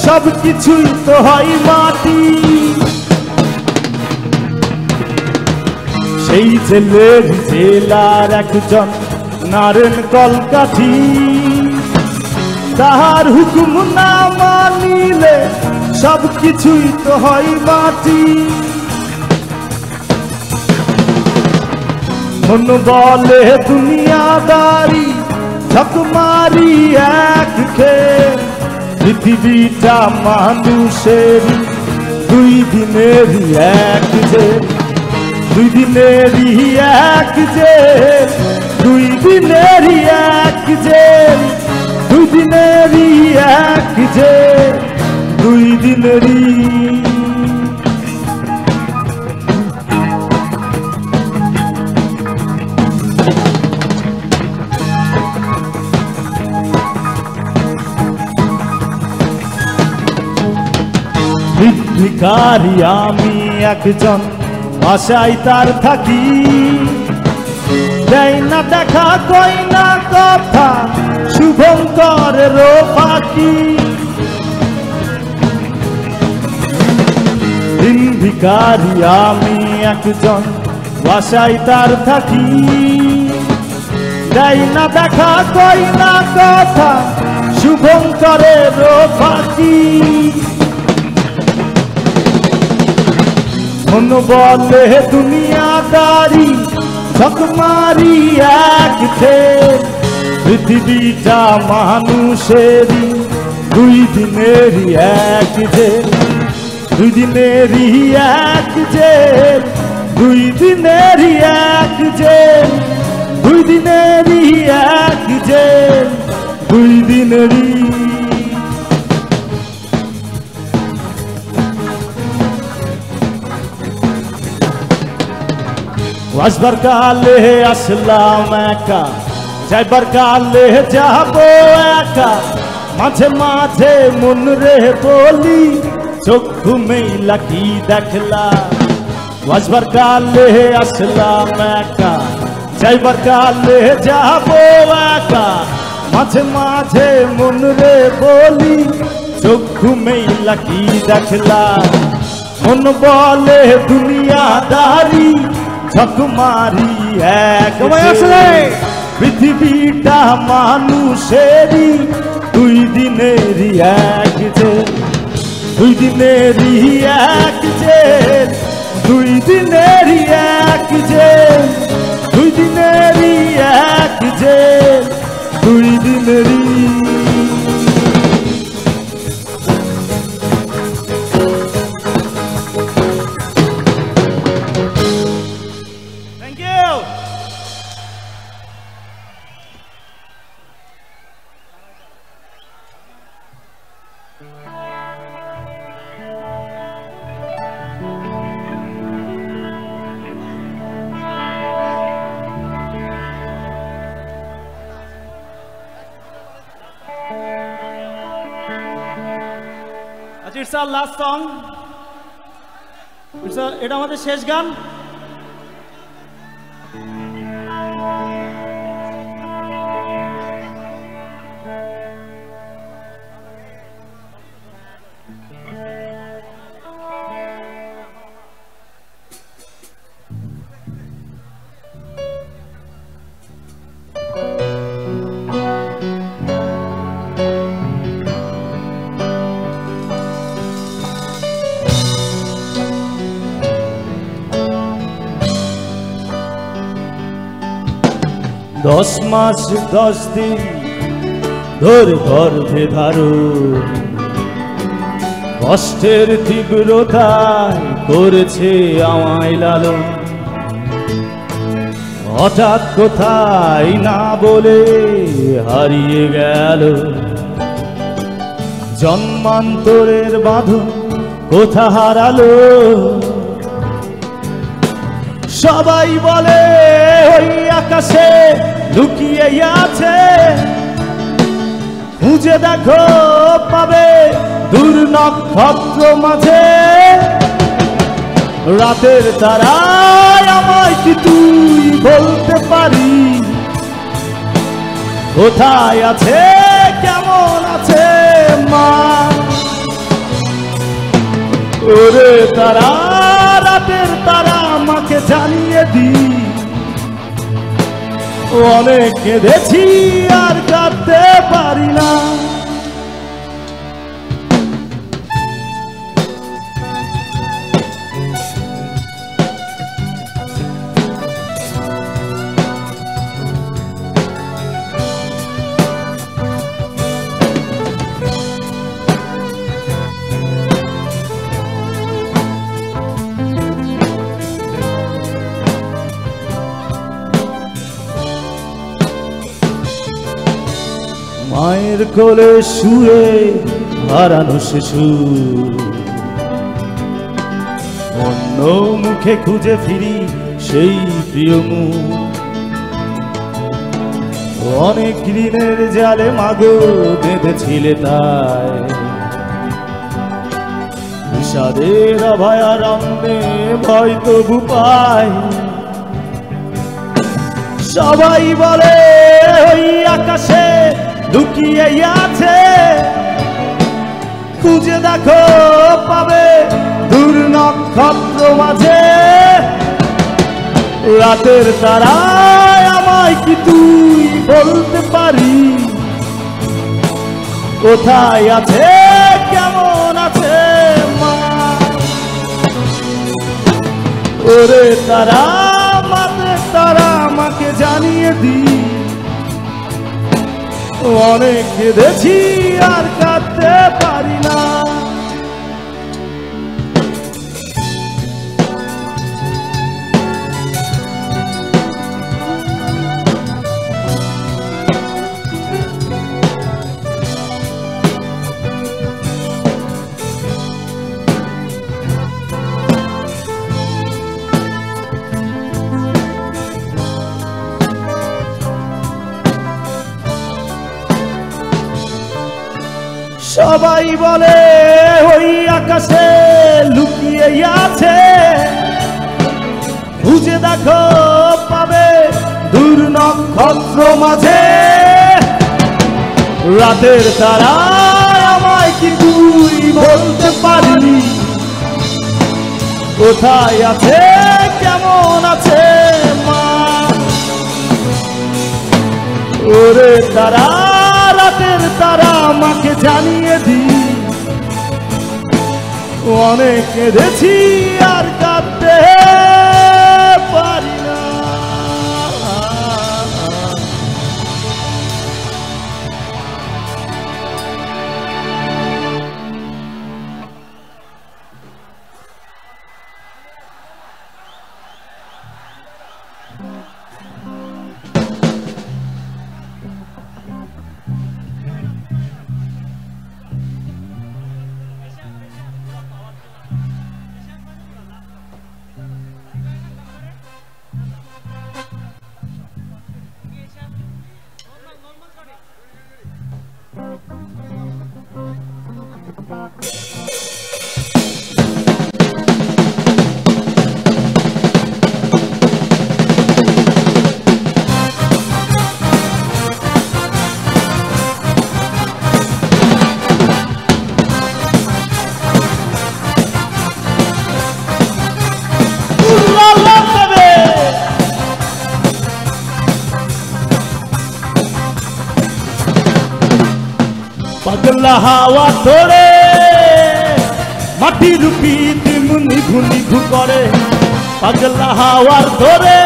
সব কিছুই তো হয় মাটি। সেই জেলের জেলার একজন নারেন কলকাঠি, তাহার হুকুম না মানিলে সব কিছুই তো হয় মাটি। মন বলে দুনিয়াদারি ঝক মারি এক খেল, পৃথিবীটা মানুষেরই দুই দিনেরই এক জেল, দুই দিনেরই এক জেল, দুই দিনেরই এক জেল, দুই দিনেরই এক জেল, দুই দিনেরই। ভিখারি আমি একজন আশাই তার থাকি, দেয় না দেখা কই না কথা, শুভঙ্করের ফাঁকি। দিন ভিখারি আমি একজন, আশাই তার থাকি, দেয় না দেখা কই না কথা, শুভঙ্করের ফাঁকি। মন বলে দুনিয়াদারি, ঝকমারি এক যে, পৃথিবীটা মানুষেরই দুই দিনেরই এক যে, দুই দিনেরই এক যে, দুই দিনেরই এক যে, দুই দিনেরই এক যে, দুই দিনেরই। আসবার কালে আসলাম একা, যাইবার কালে যাব একা, মাঝে মাঝে মন রে বলি, চক্ষু মেলা কি দেখলা। আসবার কালে আসলাম একা, যাইবার কালে যাব একা, মাঝে মাঝে মন রে বলি, চক্ষু মেলা কি দেখলা। মন বলে দুনিয়াদারি, ঝকমারি এক যে, পৃথিবীটা মানুষেরই দুই দিনেরই এক যে, দুই দিনেরই এক যে, দুই দিনেরই এক যে, দুই দিনেরই এক যে, দুই দিনেরই। It's our last song. এটা আমাদের শেষ গান। দশ মাস 10 দিন ধরে গর্ভে ধারণ, কষ্টের তীব্রতায় করেছে আমায় লালন। হঠাৎ কোথায় না বলে হারিয়ে গেল, জন্মান্তরের বাঁধন কোথা হারালো। সবাই বলে ওই আকাশে লুকিয়ে আছে, খুঁজে দেখো পাবে দূর নক্ষত্র মাঝে। রাতের তারায় আমায় কি তুই বলতে পারি, কোথায় আছে কেমন আছে মা। ওরে তারা, রাতের তারা আমাকে জানিয়ে দি, অনেক কেঁদেছি আর কাঁদতে পারি না। মায়ের কোলে শুয়ে হারানো শিশু, অন্য মুখে খুঁজে ফিরি সেই প্রিয় মুখ। অনেক ঋণের জালে মাগো বেঁধেছিলে তাই, চাঁদের অভয়ারণ্যে ভয় তবু পাই। সবাই বলে ওই আকাশে লুকিয়ে আছে, খুঁজে দেখো পাবে দূর নক্ষত্র মাঝে। রাতের তারায় আমায় কি তুই বলতে পারি, কোথায় আছে কেমন আছে মা? ওরে তারা মাতে তারা আমাকে জানিয়ে দি, অনেক কেঁদেছি আর কাঁদতে পারি না। সবাই বলে ওই আকাশে লুকিয়ে আছে, খুঁজে দেখো পাবে দূর নক্ষত্র মাঝে। রাতের তারা আমায় কি তুই বলতে পারবি, কোথায় আছে কেমন আছে মা? ওরে তারা রাতের তারা আমাকে জানিয়ে দি, অনেক কেঁদেছি আর কাঁদতে পারি না। পাগলা হাওয়া ধরে মাটির পিঠ নিভু নিভু করে, পাগলা হাওয়ার ধরে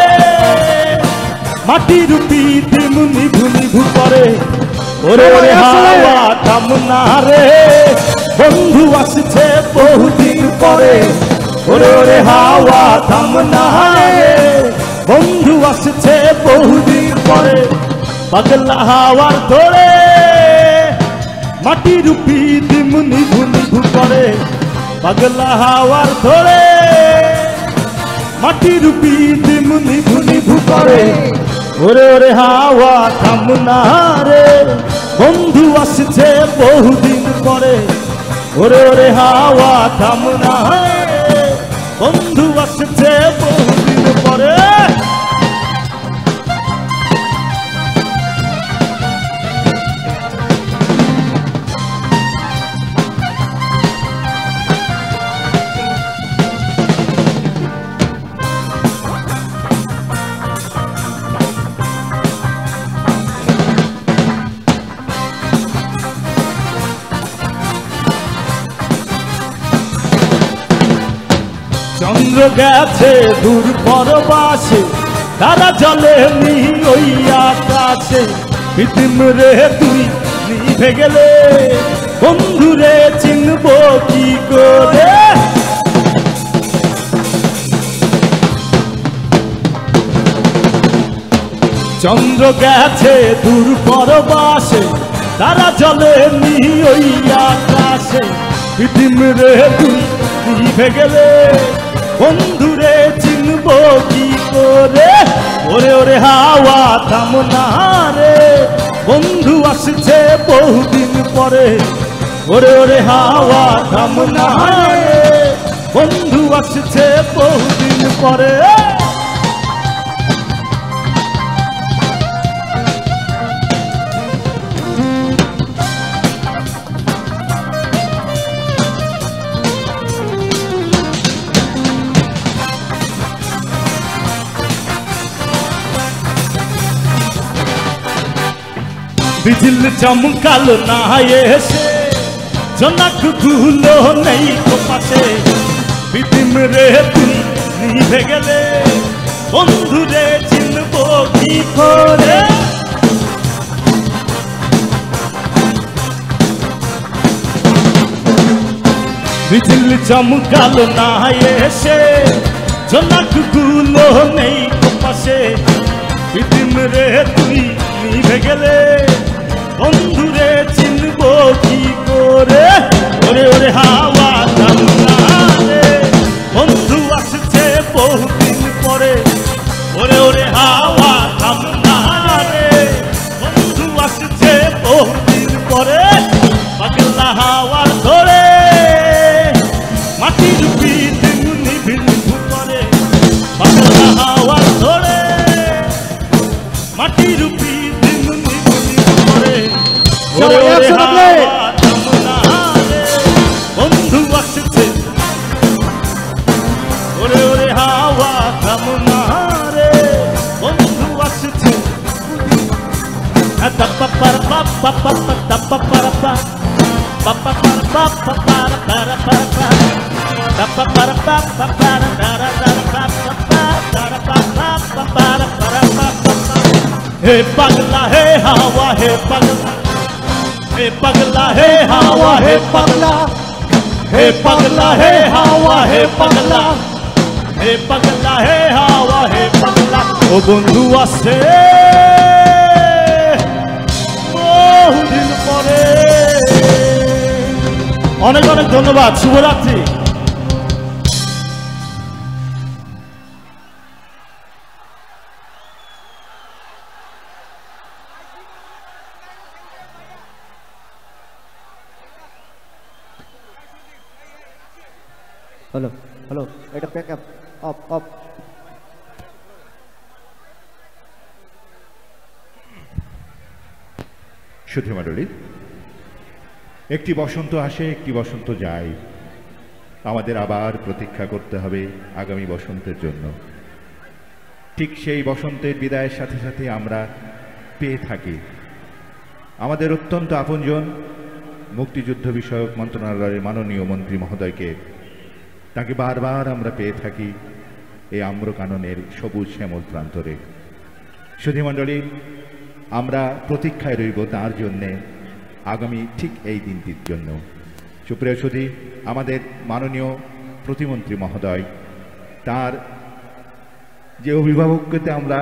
মাটির পিঠ নিভু নিভু করে। ওরে ওরে হাওয়া থাম না রে, বন্ধু আসছে বহুদিন পরে। ওরে ওরে হাওয়া থাম না রে, বন্ধু আসছে বহুদিন পরে। পাগলা হাওয়ার ধরে মাটির পিঠ নিভু নিভু করে, পাগলা হাওয়ার ধরে মাটির পিঠ নিভু নিভু করে। ওরে ওরে হাওয়া থাম না রে, বন্ধু আসছে বহুদিন পরে। ওরে ওরে হাওয়া থাম না রে, বন্ধু আসছে বহুদিন পরে। চন্দ্র গেছে দূর পরবাসে, তারা জলে নি ওই আকাশে। পৃথিম রে তুই নিভে গেলে, বন্ধুরে চিনব কি করে? চন্দ্র গেছে দূর পরবাসে, তারা জলে নি ওই আকাশে। পৃথিম রে তুই নিভে গেলে, বন্ধুরে চিনব কি করে? ওরে ওরে হাওয়া থাম না রে, বন্ধু আসছে বহুদিন পরে। ওরে ওরে হাওয়া থাম না রে, বন্ধু আসছে বহুদিন পরে। बिजल चमकालो ना एसे जनाक भूलो नहीं तो पाशे बिदिम रे तुम निभे गेले बंधु रे चिनबो की करे। बिजल चमकालो ना एसे जनाक भूलो नहीं तो पाशे बिदिम रे तुम निभे गेले बंधु रे चिनबो की करे। ओरे ओरे हावा कान्ना रे बंधु आसছে বহুদিন পরে। ওরে ওরে হাওয়া কান্না রে বন্ধু আসছে বহুদিন পরে। পাগলা হাওয়ার ধরে মাটির পিদিম নিভিল করে। পাগলা হাওয়ার ধরে মাটির পিদিম নিভিল করে। ওরে ওরে হাওয়া কান্না রে বন্ধু আসছে। ওরে ওরে হাওয়া কান্না রে বন্ধু আসছে। তাপ্পা পারা পাপ্পা পাপ্পা তাপ্পা পারা পা পাপ্পা পারা পাপ্পা পারা পারা পারা পা তাপ্পা পারা পাপ্পা পারা পারা পারা পাপ্পা পারা পাপ্পা পারা পারা পাপ্পা। हे पगला हे हवा हे पगला हे पगला हे हवा हे पगला हे पगला हे हवा हे पगला हे पगला हे हवा हे पगला। ओ बंधु आसे বহুদিন পরে। অনেক অনেক ধন্যবাদ, শুভরাত্রি। হ্যালো হ্যালো, এটা প্যাক আপ অফ অফ। সুধী মণ্ডলী, একটি বসন্ত আসে একটি বসন্ত যায়, আমাদের আবার প্রতীক্ষা করতে হবে আগামী বসন্তের জন্য। ঠিক সেই বসন্তের বিদায়ের সাথে সাথে আমরা পেয়ে থাকি আমাদের অত্যন্ত আপনজন মুক্তিযুদ্ধ বিষয়ক মন্ত্রণালয়ের মাননীয় মন্ত্রী মহোদয়কে। তাকে বারবার আমরা পেয়ে থাকি এই আম্রকাননের সবুজ শ্যামল প্রান্তরে। সুধী মণ্ডলী, আমরা প্রতীক্ষায় রইব তার জন্যে আগামী ঠিক এই দিনটির জন্য। সুপ্রিয় সুধী, আমাদের মাননীয় প্রতিমন্ত্রী মহোদয় তার যে অভিভাবকতে আমরা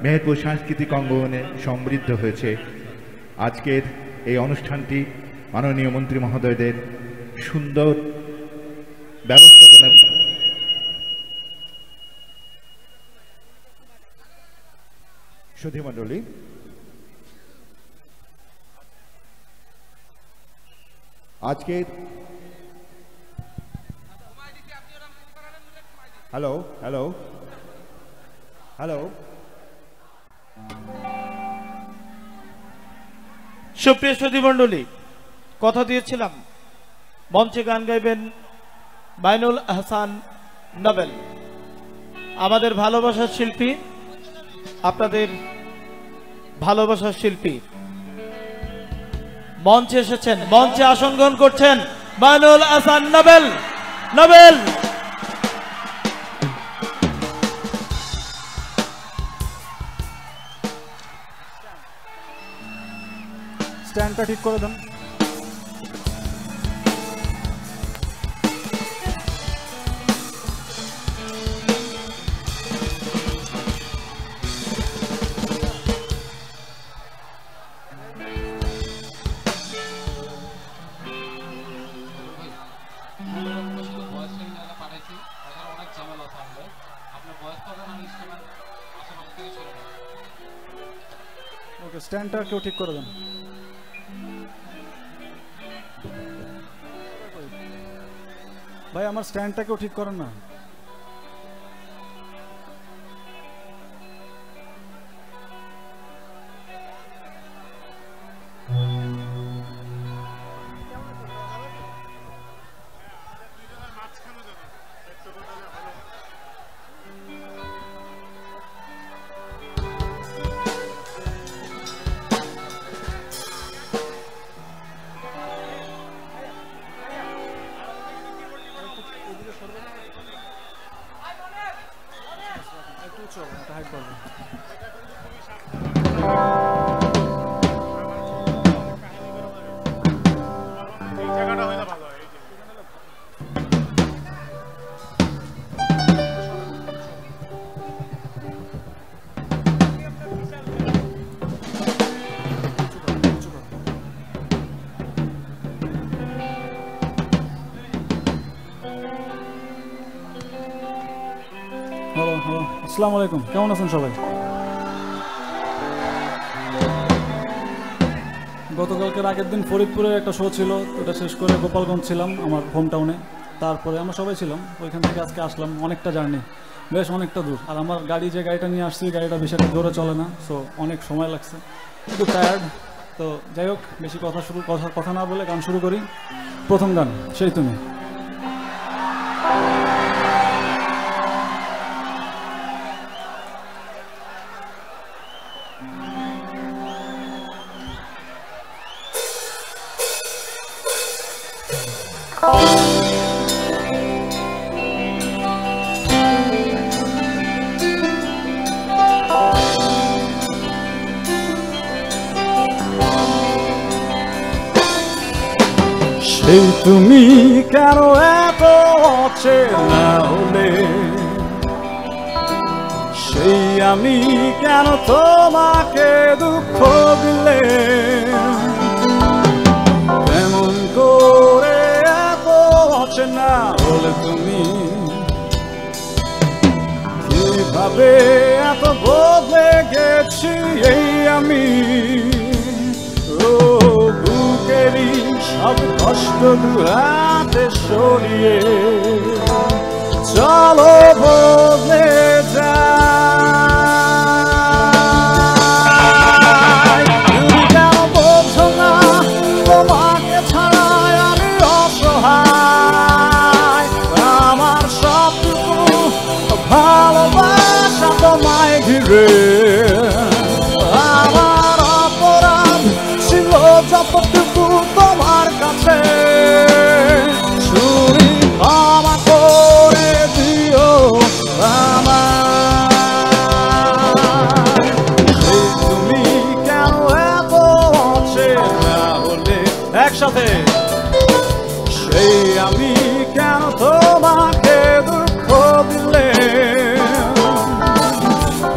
মেহেরপুর সাংস্কৃতিক অঙ্গনে সমৃদ্ধ হয়েছে, আজকের এই অনুষ্ঠানটি মাননীয় মন্ত্রী মহোদয়দের সুন্দর ব্যবস্থাপনা। সুধী মণ্ডলী, আজকের হ্যালো হ্যালো হ্যালো সুপ্রিয় সুধী মণ্ডলী, কথা দিয়েছিলাম মঞ্চে গান গাইবেন বাইনুল আহসান নোবেল, আমাদের ভালোবাসার শিল্পী, আপনাদের ভালোবাসার শিল্পী। মঞ্চে এসেছেন, মঞ্চে আসন গ্রহণ করছেন বাইনুল আহসান নোবেল। নোবেল স্ট্যান্ডটা ঠিক করে দেন। ওকে, স্ট্যান্ডটা কেউ ঠিক করে দেন। ভাই আমার স্ট্যান্ডটাকেও ঠিক করেন না। হ্যালো হ্যালো, আসসালামু আলাইকুম, কেমন আছেন সবাই? গতকালকের আগের দিন ফরিদপুরের একটা শো ছিল, ওটা শেষ করে গোপালগঞ্জ ছিলাম আমার হোম টাউনে। তারপরে আমরা সবাই ছিলাম, ওইখান থেকে আজকে আসলাম। অনেকটা জার্নি, বেশ অনেকটা দূর। আর আমার গাড়ি যে গাড়িটা নিয়ে আসছি, গাড়িটা বেশি একটা জোরে চলে না, সো অনেক সময় লাগছে, একটু টায়ার্ড। তো যাই হোক, বেশি কথা না বলে গান শুরু করি। প্রথম গান, সেই তুমি। সেই তুমি কেন এত অচেনা হলে, সেই আমি কেন তোমাকে দুঃখ দিলে, কেমন করে এত অচেনা হলে তুমি, কিভাবে এত বদলে গেছি এই আমি। ও বুকেরই সব কষ্ট দুহাতে সরিয়ে চলো বদলে যাই। তুমি কেন বোঝো না তোমাকে ছাড়াই আমি অসহায়, আমার সবটুকু ভালোবাসা তোমায় ঘিরে। আমার অপরাধ ছিল যতটুকু তোমার কাছে, তুমি ক্ষমা করে দিও আমায়। সেই তুমি কেন এত অচেনা হলে, একসাথে। সেই আমি কেন তোমাকে দুঃখ দিলে,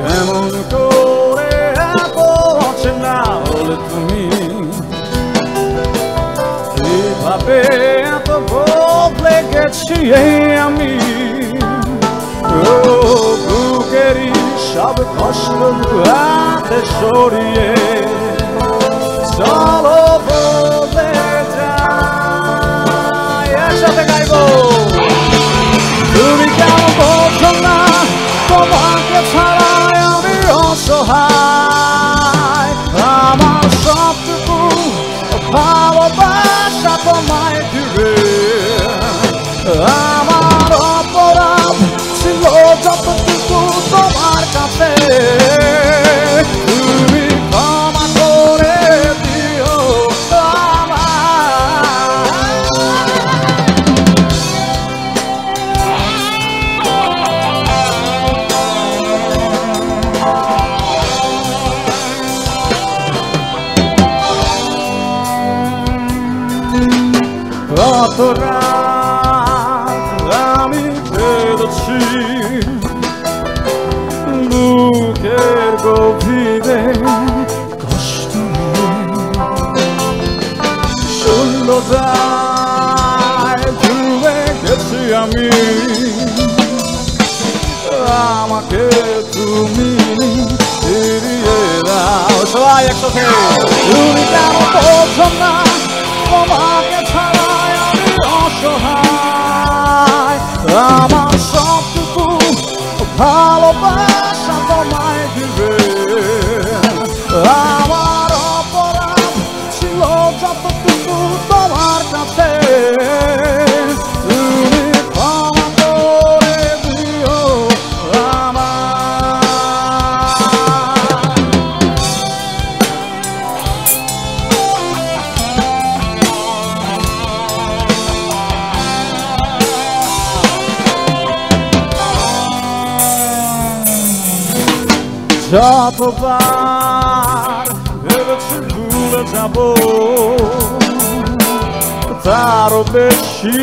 কেমন করে এত অচেনা হলে তুমি, কিভাবে এত বদলে গেছি এই আমি। ও বুকেরই সব কষ্ট হাতে সরিয়ে চলো বদলে যাই। একসাথে গাইব। তুমি কেন বোঝো না তোমাকে ছাড়াই আমি অসহায়, আমার সবটুকু ভালোবাসা তোমায় ঘিরে। আমার অপরাধ ছিল যতটুকু তোমার কাছে, তুমি ক্ষমা করে দিও কত রাত আমি কেঁদেছি বুকের গভীরে কষ্ট শূন্যতায় ডুবে গেছি আমি। আমাকে তুমি ফিরিয়ে দাও। সবাই একসাথে। তুমি কেন বোঝো না তোমাকে ছাড়াই আমি অসহায়, কাছে তুমি ক্ষমা করে দিও যতবার ভেবেছি ভুলে যাব তারও বেশি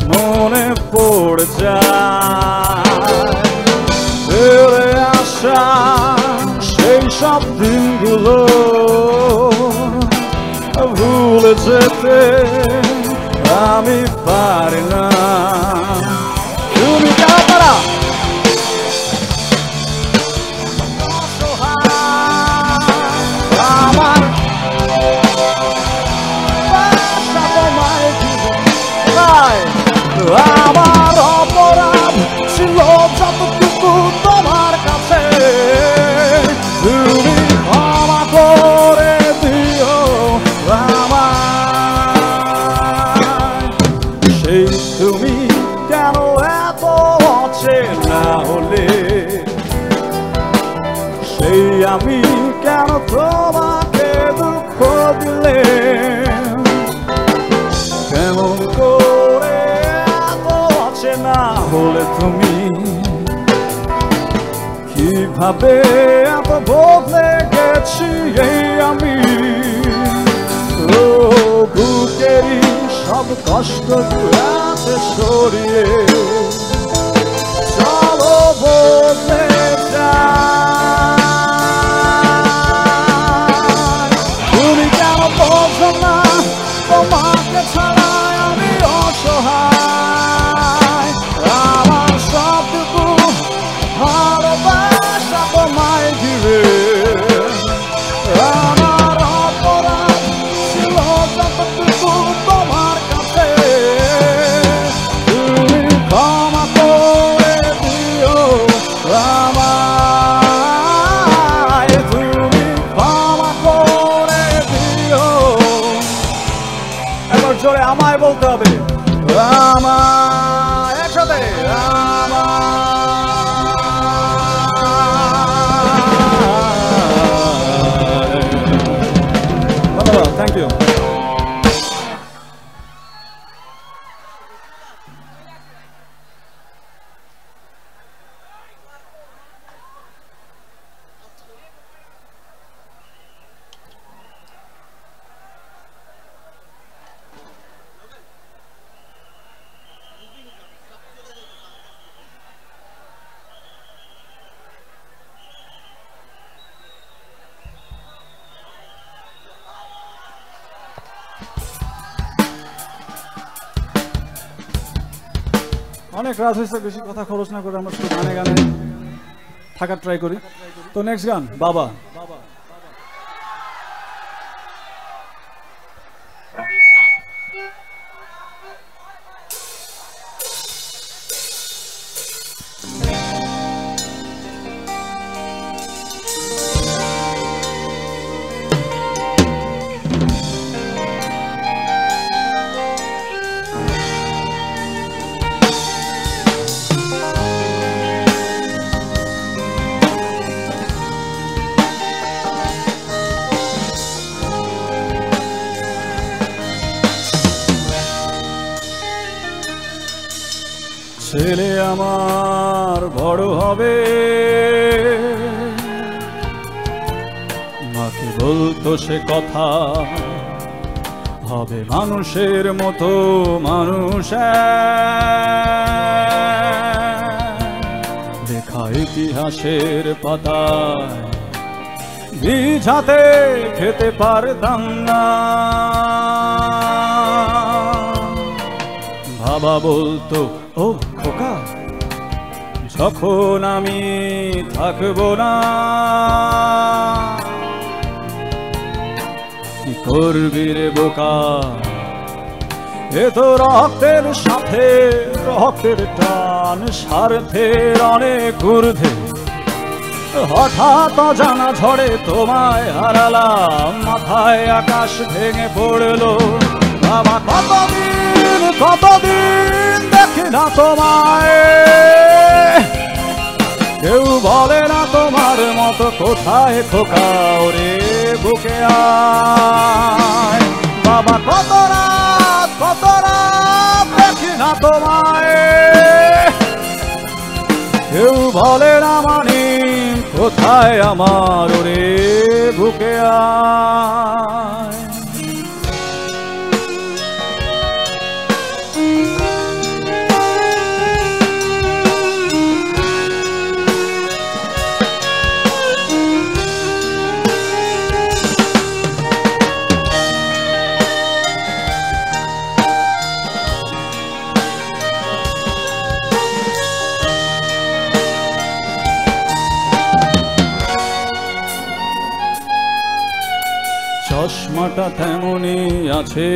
মনে পড়ে যায় ফিরে আসা সেই সব দিনগুলো ভুলে যেতে আমি পারি না তুমি কেন পারা আমার অপরাধ ছিল যতটুকু তোমার কাছে তুমি ক্ষমা করে দিও সেই তুমি কেন এত অচেনা হলে সেই আমি কেন তোমাকে দুঃখ দিলে কেমন করে না হলে তুমি কিভাবে এত বদলে গেছি এই আমি বুকেরই সব কষ্ট হাতে সরিয়ে চলো বদলে যাই তুমি কেন বোঝো না তোমাকে ছাড়া আমি অসহায় আমার সবটুকু ভালোবাসা তোমায় ঘিরে আমার অপরাধ ছিল যতটুকু তোমার কাছে তুমি ক্ষমা করে দিও আমায় তুমি ক্ষমা করে দিও এবার জোরে আমায় বলতে হবে আমায় একসাথে ধন্যবাদ থ্যাংক ইউ অনেক রাত হয়েছে বেশি কথা খরচ না করে আমরা শুধু গানে গানে থাকার ট্রাই করি তো নেক্সট গান বাবা ছেলে আমার বড় হবে মাকে বলতো সে কথা হবে মানুষের মতো মানুষ লেখা ইতিহাসের পাতায় বিঝাতে খেতে পারতাম না বাবা বলতো ও খোকা যখন আমি থাকবো না কি করবি রে বোকা এ তো রক্তের সাথে রক্তের টান স্বার্থের অনেক ঊর্ধ্বে হঠাৎ অজানা ঝড়ে তোমায় হারালাম মাথায় আকাশ ভেঙে পড়লো বাবা কতদিন দেখি না তোমায়, কেউ বলে না তোমার মতো কোথায় খোকা ওরে বুকে আয়। বাবা কত রাত দেখি না তোমায়, কেউ বলে না মানি কোথায় আমার ওরে বুকে আয়। চশমাটা তেমনই আছে,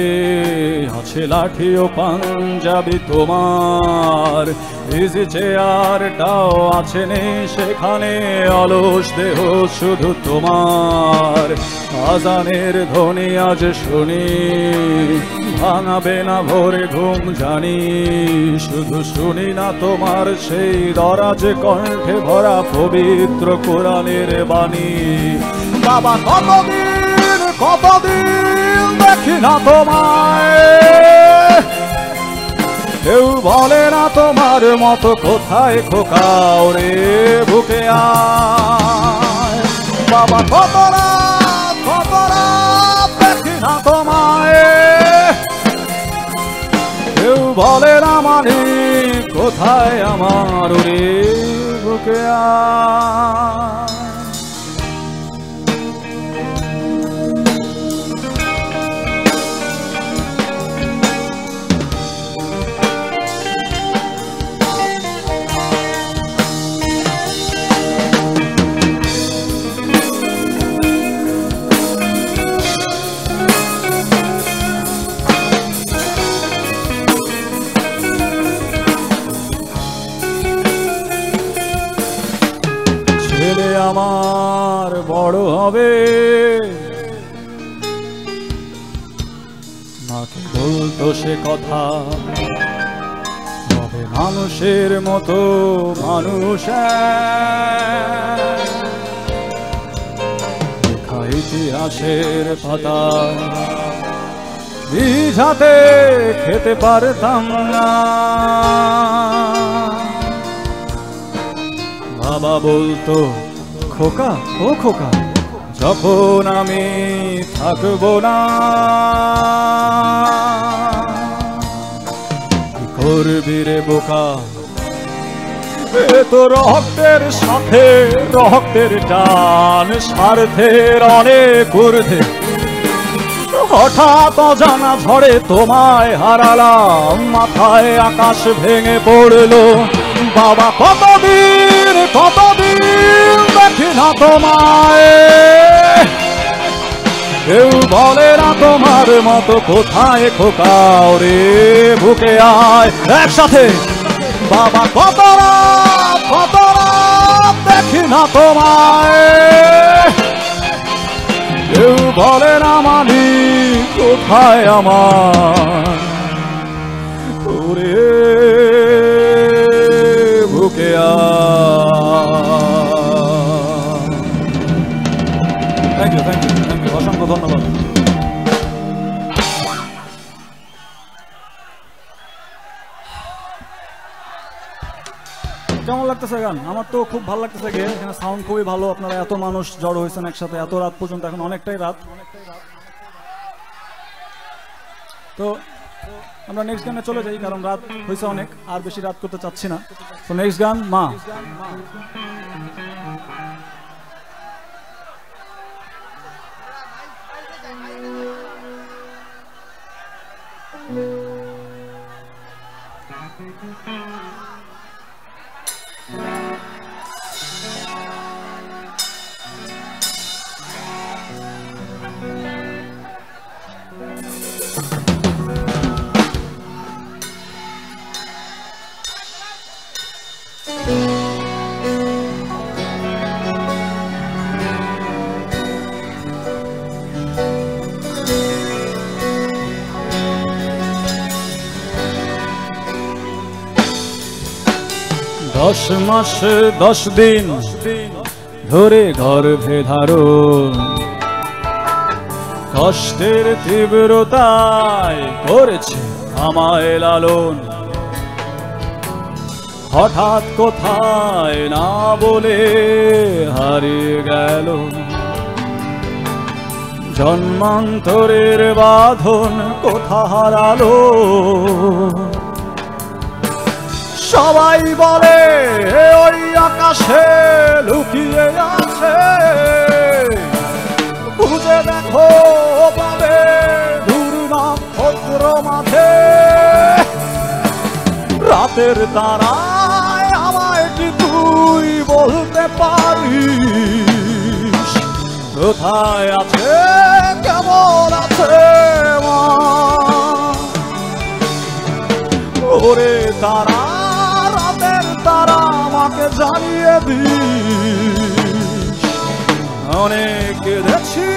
আছে লাঠি ও পাঞ্জাবি তোমার, ইজি চেয়ারটাও আছে নেই সেখানে, অলস দেহ শুধু তোমার। আজানের ধ্বনি আজ শুনি, ভাঙাবে না ভোরে ঘুম জানি, শুধু শুনি না তোমার সেই দরাজ কণ্ঠে ভরা পবিত্র কোরআনের বাণী। বাবা কতদিন দেখি না তোমায়, কেউ বলে না তোমার মতো কোথায় খোকা ওরে বুকে আয়। বাবা কত রাত দেখি না তোমায়, কেউ বলে না মানি কোথায় আমার ওরে বুকে আয়। ছেলে আমার বড় হবে, মাকে বলতো সে কথা, হবে মানুষের মতো মানুষ, লেখা ইতিহাসের পাতা ভিজাতে খেতে পারতাম না। বাবা বলতো খোকা ও খোকা, যখন আমি থাকবো না, কি করবি রে বোকা, এ তো রক্তের সাথে রক্তের টান, স্বার্থের অনেক ঊর্ধ্বে হঠাৎ অজানা ঝড়ে তোমায় হারালাম, মাথায় আকাশ ভেঙে পড়লো। বাবা কতদিন দেখি না তোমায়, কেউ বলে না তোমার মতো কোথায় খোকা ওরে বুকে আয়। একসাথে বাবা কত রাত দেখি না তোমায়, কেউ বলে না মানি কোথায় আমার ওরে বুকে থ্যাংক ইউ অসংখ্য ধন্যবাদ। কেমন লাগতেছে গান? আমার তো খুব ভালো লাগতেছে গে, এখানে সাউন্ড খুবই ভালো, আপনারা এত মানুষ জড়ো হয়েছেন একসাথে এত রাত পর্যন্ত, এখন অনেকটাই রাত। তো আমরা নেক্সট গানে চলে যাই, কারণ রাত হয়েছে অনেক, আর বেশি রাত করতে চাচ্ছি না। তো নেক্সট গান মা। 10 মাস 10 দিন ধরে গর্ভে ধারণ, কষ্টের তীব্রতায় করেছে আমায় লালন। হঠাৎ কোথায় না বলে হারিয়ে গেল, জন্মান্তরের বাঁধন কোথা হারালো। সবাই বলে ওই আকাশে লুকিয়ে আছে, খুঁজে দেখো পাবে দূর নক্ষত্র মাঝে। রাতের তারায় আমায় কি তুই বলতে পারিস, কোথায় আছে কেমন আছে মা? ওরে তারা, রাতের তারা আমাকে জানিয়ে দিস, অনেক দেখছি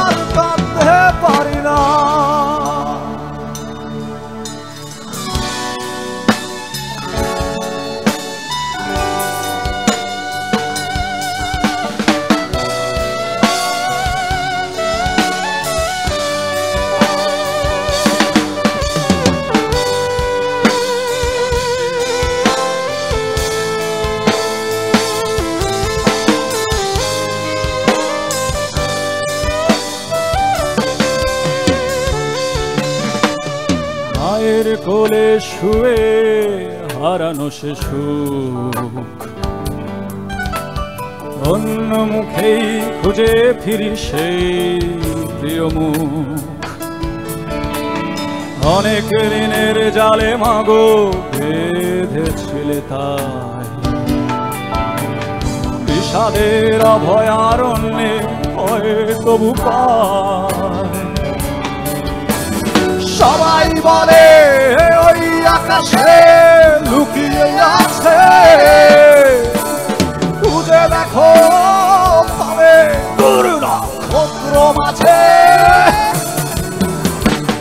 আর কাঁদতে পারি না। মায়ের কোলে শুয়ে হারানো সে সুখ, অন্য মুখেই খুঁজে ফিরি সেই প্রিয় মুখ। অনেক ঋণের জালে মাগো বেঁধেছিলে তাই, বিষাদের অভয়ারণ্যে ভয় তবু পায়। সবাই বলে ওই আকাশে লুকিয়ে আছে, খুঁজে দেখো পাবে দূর নক্ষত্র মাঝে।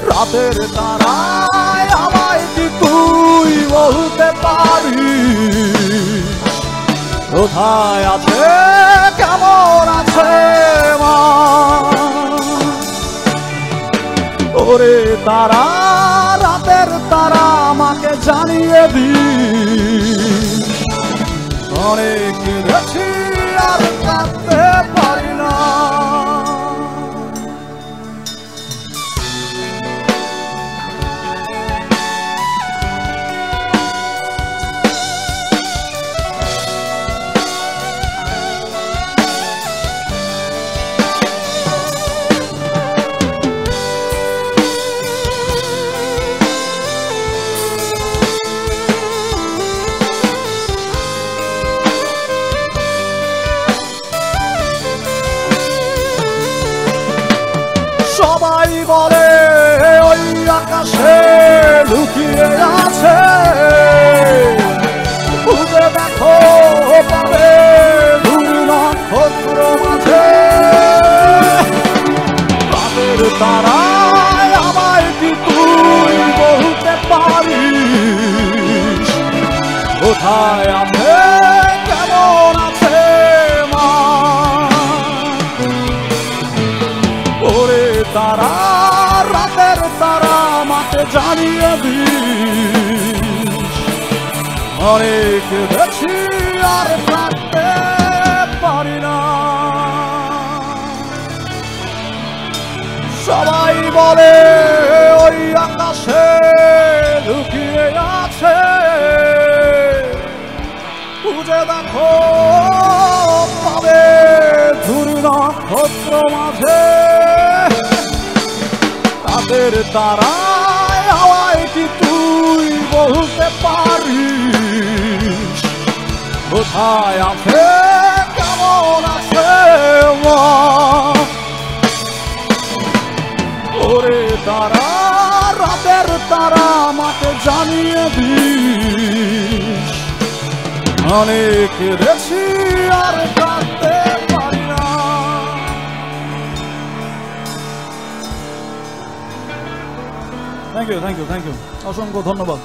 রাতের তারায় আমায় কি তুই বলতে পারিস, কোথায় আছে কেমন আছে মা? ওরে তারা, রাতের তারা আমাকে জানিয়ে দিস, অনেক দেখছি আর কাঁদতে পারি না। সবাই বলে ওই আকাশে লুকিয়ে আছে, খুঁজে দেখো পাবে দূর নক্ষত্র মাঝে। রাতের তারায় আমায় কি তুই বলতে পারিস, কোথায় আছে কেমন আছে মা? ওরে তারা, রাতের তারা আমাকে জানিয়ে দিস, অনেক দেখছি আর কাঁদতে পারি না। সবাই বলে ওই আকাশে লুকিয়ে আছে, খুঁজে দেখো পাবে দূর নক্ষত্র মাঝে। রাতের তারায় আমায় কি তুই বলতে পারিস, কোথায় আছে কেমন আছে মা? ওরে তারা, রাতের তারা আমাকে জানিয়ে দিস, অনেক দেখছি আর কাঁদতে পারি না। থ্যাংক ইউ, অসংখ্য ধন্যবাদ।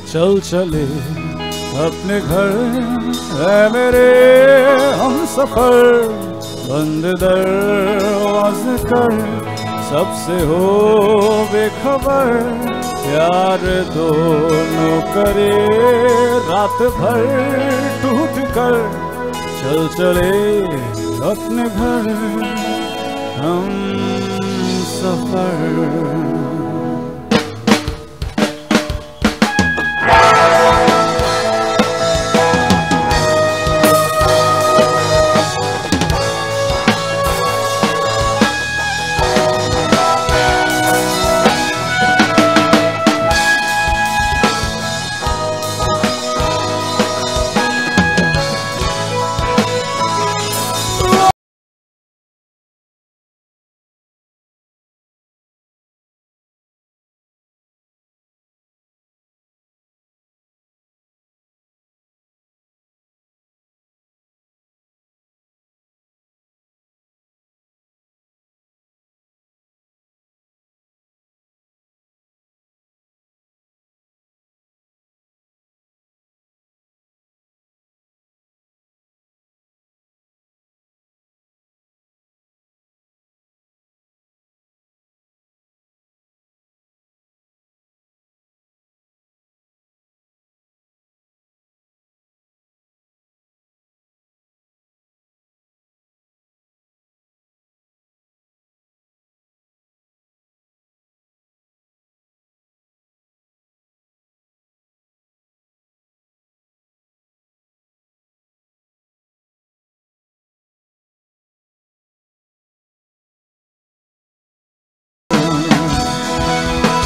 चल चले अपने घर है मेरे हम सफर बंद दरवाज़े कर सबसे हो बेखबर प्यार दोनों करे रात भर टूट कर चल चले अपने घर हम सफर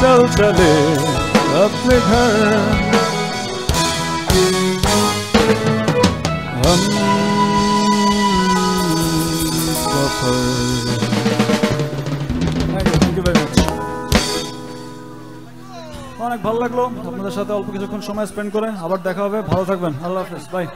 चल चले अपने घर हम सफर থ্যাংক ইউ ভেরি মাচ অনেক ভালো লাগলো আপনাদের সাথে অল্প কিছুক্ষণ সময় স্পেন্ড করে আবার দেখা হবে ভালো থাকবেন আল্লাহ হাফেজ বাই